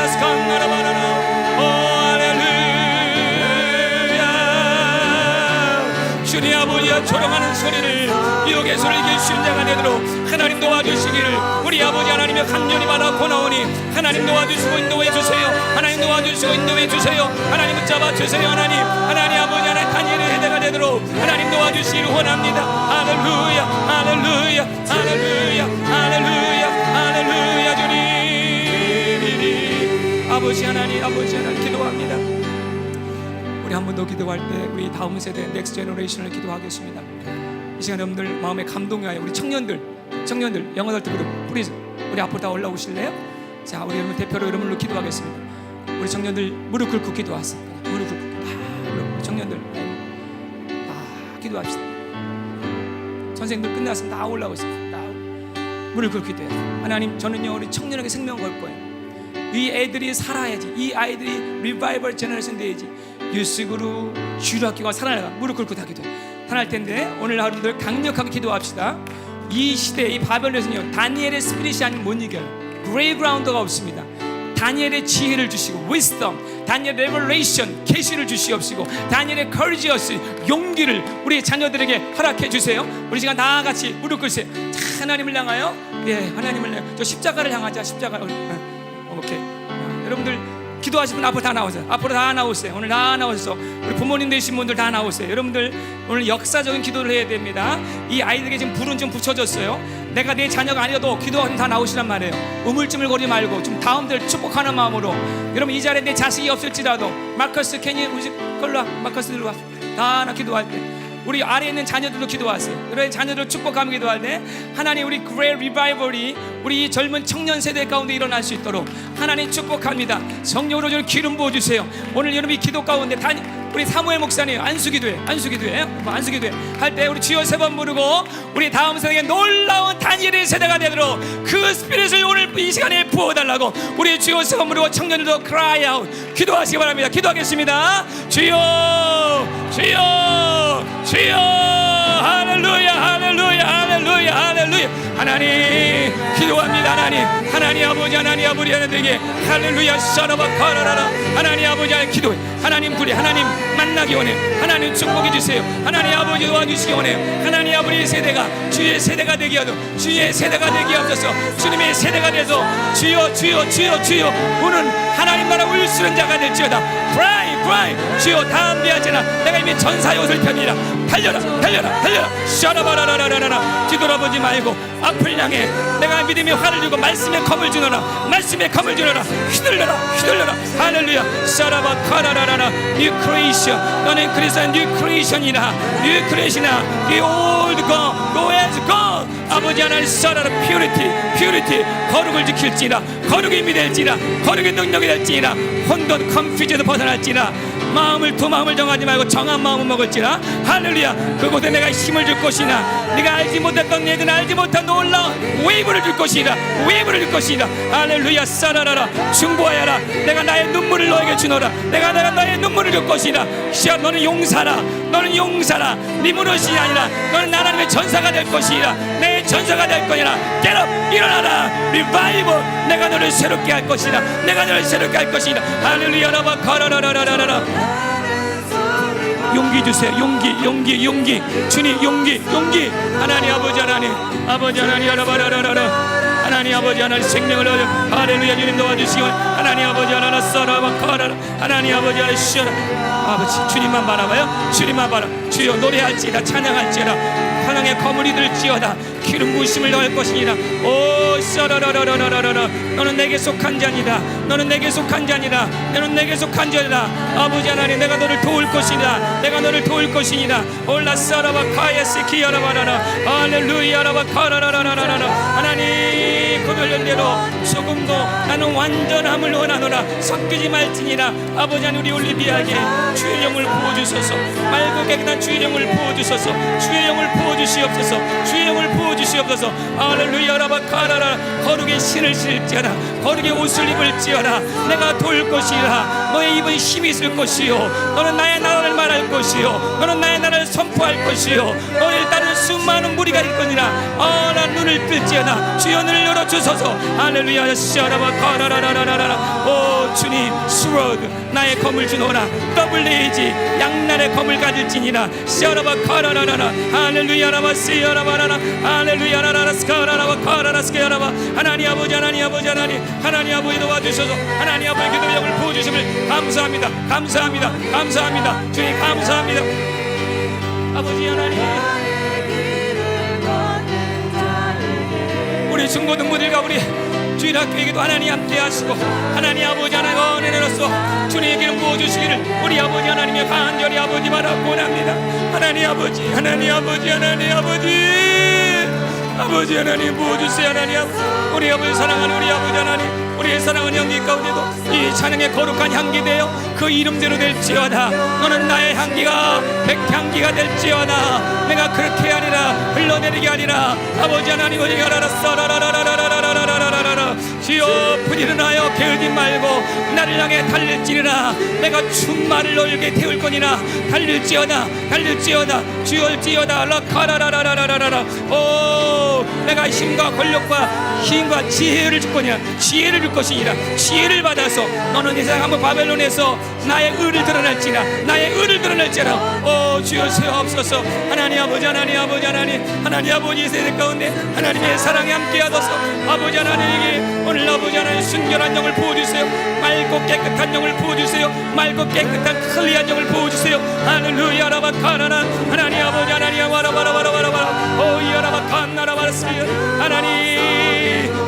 할렐루야. 주님 아버지와 조롱하는 소리를, 유혹의 소리를 이길 수 있는 자가 되도록 하나님 도와주시기를 우리 아버지 하나님의 간절히 바라고 나오니, 하나님 도와주시고 인도해 주세요. 하나님 도와주시고 인도해 주세요. 하나님 붙잡아 주세요. 하나님, 하나님 아버지 하나님 다니엘의 세대가 되도록 하나님 도와주시기를 원합니다. 할렐루야, 할렐루야, 할렐루야, 할렐루야, 할렐루야. 주님 아버지 하나님, 아버지 하나님 기도합니다. 우리 한 번 더 기도할 때 우리 다음 세대 넥스트 제너레이션을 기도하겠습니다. 이 시간 여러분들 마음에 감동이 와요. 우리 청년들 영어덜트 그룹 우리 앞으로 다 올라오실래요? 자, 우리 여러분 대표로 여러분으로 기도하겠습니다. 우리 청년들 무릎 꿇고 기도하세요. 무릎 꿇고 우리 청년들 기도합시다. 선생님들 끝났으면 다 올라오세요. 다 무릎 꿇고 기도해요. 하나님, 저는요 우리 청년에게 생명 걸 거예요. 이 애들이 살아야지, 이 아이들이 리바이벌 제너레이션 돼야지. 유스그룹 주일학교가 살아나가. 무릎 꿇고 다 기도해. 살아날 텐데 오늘 여러분들 강력하게 기도합시다. 이 시대, 이 바벨론에서는요 다니엘의 스피릿이 아니면 못 이겨요. 그레이그라운드가 없습니다. 다니엘의 지혜를 주시고 wisdom, 다니엘의 레벨레이션, 계시를 주시옵시고, 다니엘의 courageous, 용기를 우리 자녀들에게 허락해 주세요. 우리 시간 다 같이 무릎 꿇으세요. 하나님을 향하여, 네, 하나님을 향하여 저 십자가를 향하자. 십자가. 오케이. 여러분들 기도하시는 분 앞으로 다 나오세요. 앞으로 다 나오세요. 오늘 다 나오셔서 우리 부모님 되신 분들 다 나오세요. 여러분들 오늘 역사적인 기도를 해야 됩니다. 이 아이들에게 지금 불은 좀 붙여졌어요. 내가 내 자녀가 아니어도 기도하면 다 나오시란 말이에요. 우물쭈물 거리지 말고 좀 다음들 축복하는 마음으로. 여러분 이 자리에 내 자식이 없을지라도 마커스, 케니, 우지 걸로 와. 마커스 들로 와. 다 하나 기도할 때 우리 아래에 있는 자녀들도 기도하세요. 여러분의 자녀들 축복하며 기도할 때 하나님, 우리 그레이 리바이벌이 우리 이 젊은 청년 세대 가운데 일어날 수 있도록 하나님 축복합니다. 성령으로 좀 기름 부어주세요. 오늘 여러분이 기도 가운데 우리 사무엘 목사님 안수기도회 할 때 우리 주여 3번 부르고 우리 다음 세대에 놀라운 다니엘의 세대가 되도록 그 스피릿을 오늘 이 시간에 부어달라고 우리 주여 3번 부르고 청년들도 cry out 기도하시기 바랍니다. 기도하겠습니다. 주여, 주여, 주여. 할렐루야, 할렐루야, 할렐루야, 할렐루야. 하나님 기도합니다. 하나님 아버지, 하나님 아버지 하나님에게 할렐루야 샤라바 카라라라. 하나님 아버지 하나님 기도해. 하나님 부리, 하나님 만나기 원해. 하나님 축복해 주세요. 하나님 아버지 도와주시기 원해요. 하나님 아버지의 세대가 주의 세대가 되게 하도록, 주의 세대가 되게 하소서. 주님의 세대가 돼서 주여, 주여, 주여, 주여 우는 하나님 나라 울쓰는 자가 될지어다. cry, cry. 주여 담대하지나 내가 이미 전사의 옷을 펴니라. 달려라, 달려라, 달려라. 샤라바라라라라라. 뒤돌아보지 말고 앞을 향해 내가 믿음의 활을 들고 말씀의 검을 주노라. 말씀의 검을 주노라. 휘둘러라, 휘둘러라. 할렐루야. 샤라바 카라라라라. New creation. 너는 그래서 New creation이라. New creation이라. The old gone, go as gone. 아버지 하나님 샤라라. purity, purity. 거룩을 지킬지라. 거룩의 힘이 될지라. 거룩의 능력이 될지라. 혼돈, 컨퓨즈에서 벗어날지라. 두 마음을 정하지 말고 정한 마음을 먹을지라. 할렐루야. 그곳에 내가 힘을 줄 것이나 네가 알지 못했던 얘들은 알지 못한 놀라운 웨이브를 줄 것이라. 웨이브를 줄 것이라. 할렐루야. 싸라라라. 중보하여라. 내가 나의 눈물을 너에게 주노라. 내가 나의 눈물을 줄 것이라. 시아 너는 용사라. 너는 용사라. 네 무릇이 아니라 너는 하나님의 전사가 될 것이라. 내 전사가 될 거니라. Get up. 일어나라. 리바이벌. 내가 너를 새롭게 할 것이라. 내가 너를 새롭게 할 것이라. 할렐루야. 라바 카라라라라라라. 용기 주세요. 용기. 주님 용기. 하나님 아버지 하나님 여러바라라라. 하나님 아버지 하나님 생명을 얻어 할렐루야. 주님 도와주시고 하나님 아버지 하나님 써라바 카라라. 하나님 아버지 하나님 쉬어라. 아버지 주님만 바라봐요. 주님만 바라. 주여 노래할지다 찬양할지라. 하나님의 거물이 들지어다. 기름 부으심을 더할 것이니라. 오 샤라라라라라라. 너는 내게 속한 자니다. 너는 내게 속한 자니라. 너는 내게 속한 자니라. 아버지 하나님 내가 너를 도울 것이니라. 내가 너를 도울 것이니라. 올라 샤라바 카야스 키야라바라라. 할렐루야라바 카라라라라라라. 하나님 그 별년대로 조금도 나는 완전함을 원하노라. 섞이지 말지니라. 아버지 하나님 우리 올리비아에게 주의 영을 부어주소서. 맑고 깨끗한 주의 영을 부어주소서. 주의 영을 부어주시옵소서. 주의 영을 부어주시옵소서. 할렐루야 라바카라라. 거룩의 신을 신을지어라. 거룩의 옷을 입을지어라. 내가 도울 것이라. 너의 입은 힘이 있을 것이요. 너는 나의 나라를 말할 것이요. 너는 나의 나라를 선포할 것이요. 너를 따르는 수많은 무리가 있거니라. 나 눈을 뜰지어다. 주여 눈을 열어주소서. 할렐루야 샤라바카라라라라라. 오 주님 스워드 나의 검을 주노라. 더블 레이지 양날의 검을 가질지니라. 샤라바카라라라라. 할렐루야 라바시야라바라라. 할렐루야 라라스카라라바카라라스케야라바. 하나님 아버지 하나님 아버지 하나님 아버지 도와주셔서 하나님 아버지 기도의 영을 부어주심을 감사합니다. 주님 감사합니다. 아버지 하나님 우리 중고등부들과 우리 주일학교에게도 하나님 함께 하시고 하나님 아버지 하나님 은혜로서 주님의 기름 부어주시기를 우리 아버지 하나님의 간절히 아버지 바라고 원합니다. 하나님 아버지 아버지 하나님 부어주세요. 하나님 우리 아버지 사랑하는 우리 아버지 하나님 우리의 사랑하는 형제 가운데도 이 찬양의 거룩한 향기 되어 그 이름대로 될지어다. 너는 나의 향기가 백향기가 될지어다. 내가 그렇게 아니라 흘러내리게 아니라 아버지 하나님 어디가 라라라라라라라라라라라라라. 주여 부지런하여 게으르지 말고 나를 향해 달릴지니라. 내가 충만을 너에게 태울 거니라. 달릴지어다 주여지어다 라카라라라라라라라. 오 내가 힘과 권력과 힘과 지혜를 줄 거니라. 지혜를 줄 것이니라. 지혜를 받아서 너는 이 세상 한번 바벨론에서 나의 의를 드러낼지라. 오 주여 세워옵소서. 하나님 아버지 하나님 아버지 세대 가운데 하나님의 사랑에 함께하소서. 아버지 하나님에게 오늘 아버지 하나님 순결한 영을 부어주세요. 맑고 깨끗한 영을 부어주세요. 맑고 깨끗한 클리한 영을 부어주세요. 할렐루야 라바카라나. 하나님 아버지 하나님 와라바라바라바라바라. 오 야라바카나라바라스리야. 하나님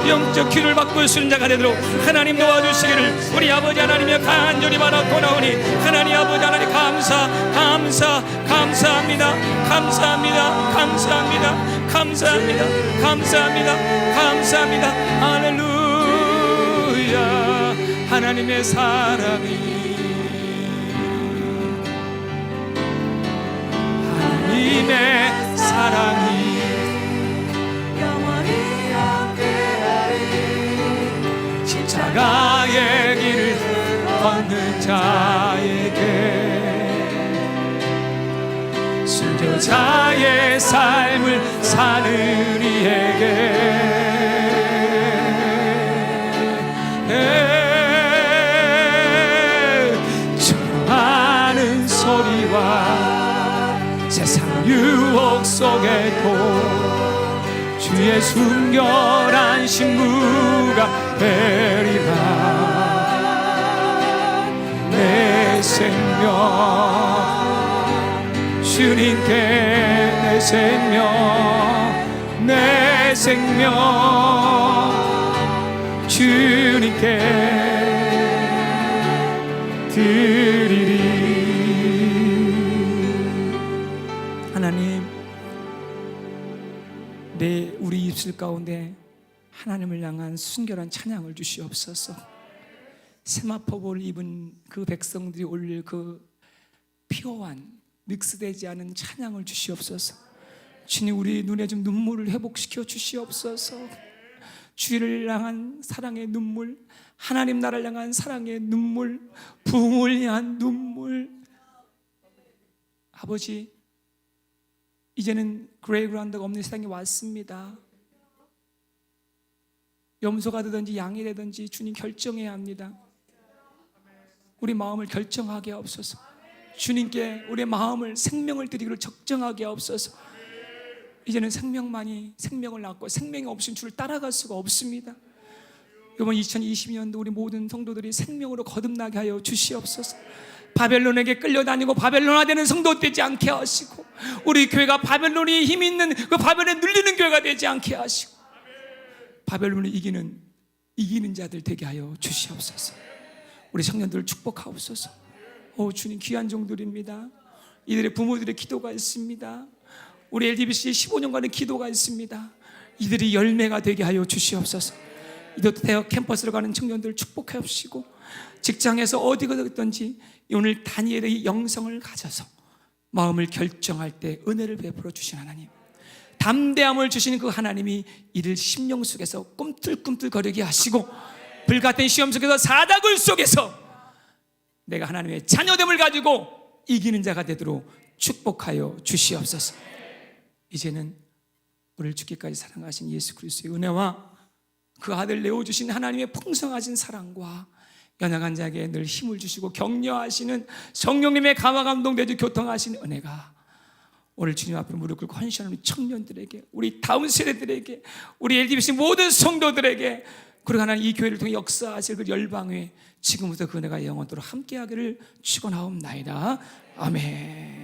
영적 기를 받고 순자가 되도록 하나님 도와주시기를 우리 아버지 하나님의 간절히 바라고 나오니 하나님 아버지 하나님 감사합니다. 할렐루야. 하나님의 사랑이 영원히 함께하리. 십자가의 길을 걷는 자에게 순교자의 삶을 사는 이에게 조용하는 소리와 세상 유혹 속에도 주의 순결한 신부가 되리라. 내 생명 주님께 내 생명 주님께 드리리. 하나님 우리 입술 가운데 하나님을 향한 순결한 찬양을 주시옵소서. 세마포복을 입은 그 백성들이 올릴 그 피어한 믹스되지 않은 찬양을 주시옵소서. 주님 우리 눈에 좀 눈물을 회복시켜 주시옵소서. 주를 향한 사랑의 눈물, 하나님 나라를 향한 사랑의 눈물, 부흥을 향한 눈물. 아버지 이제는 그레이그라운드가 없는 세상이 왔습니다. 염소가 되든지 양이 되든지 주님 결정해야 합니다. 우리 마음을 결정하게 하옵소서. 주님께 우리의 마음을 생명을 드리기를 적정하게 하옵소서. 이제는 생명만이 생명을 낳고 생명이 없인 주를 따라갈 수가 없습니다. 이번 2020년도 우리 모든 성도들이 생명으로 거듭나게 하여 주시옵소서. 바벨론에게 끌려다니고 바벨론화되는 성도 되지 않게 하시고, 우리 교회가 바벨론이 힘 있는 그 바벨론에 눌리는 교회가 되지 않게 하시고, 바벨론을 이기는 자들 되게 하여 주시옵소서. 우리 청년들을 축복하옵소서. 주님, 귀한 종들입니다. 이들의 부모들의 기도가 있습니다. 우리 LDBC 15년간의 기도가 있습니다. 이들이 열매가 되게 하여 주시옵소서. 이도 대학 캠퍼스로 가는 청년들 축복해 주시고, 직장에서 어디가 됐든지 오늘 다니엘의 영성을 가져서 마음을 결정할 때 은혜를 베풀어 주신 하나님, 담대함을 주시는 그 하나님이 이를 심령 속에서 꿈틀꿈틀거리게 하시고, 불같은 시험 속에서 사다굴 속에서 내가 하나님의 자녀됨을 가지고 이기는 자가 되도록 축복하여 주시옵소서. 이제는 우리를 죽기까지 사랑하신 예수 그리스도의 은혜와 그 아들 내어주신 하나님의 풍성하신 사랑과 연약한 자에게 늘 힘을 주시고 격려하시는 성령님의 감화 감동 내주 교통하신 은혜가 오늘 주님 앞에 무릎 꿇고 헌신하는 청년들에게, 우리 다음 세대들에게, 우리 LDBC 모든 성도들에게, 그리고 하나님 이 교회를 통해 역사하실 그 열방에 지금부터 그 은혜가 영원토록 함께하기를 축원하옵나이다. 아멘.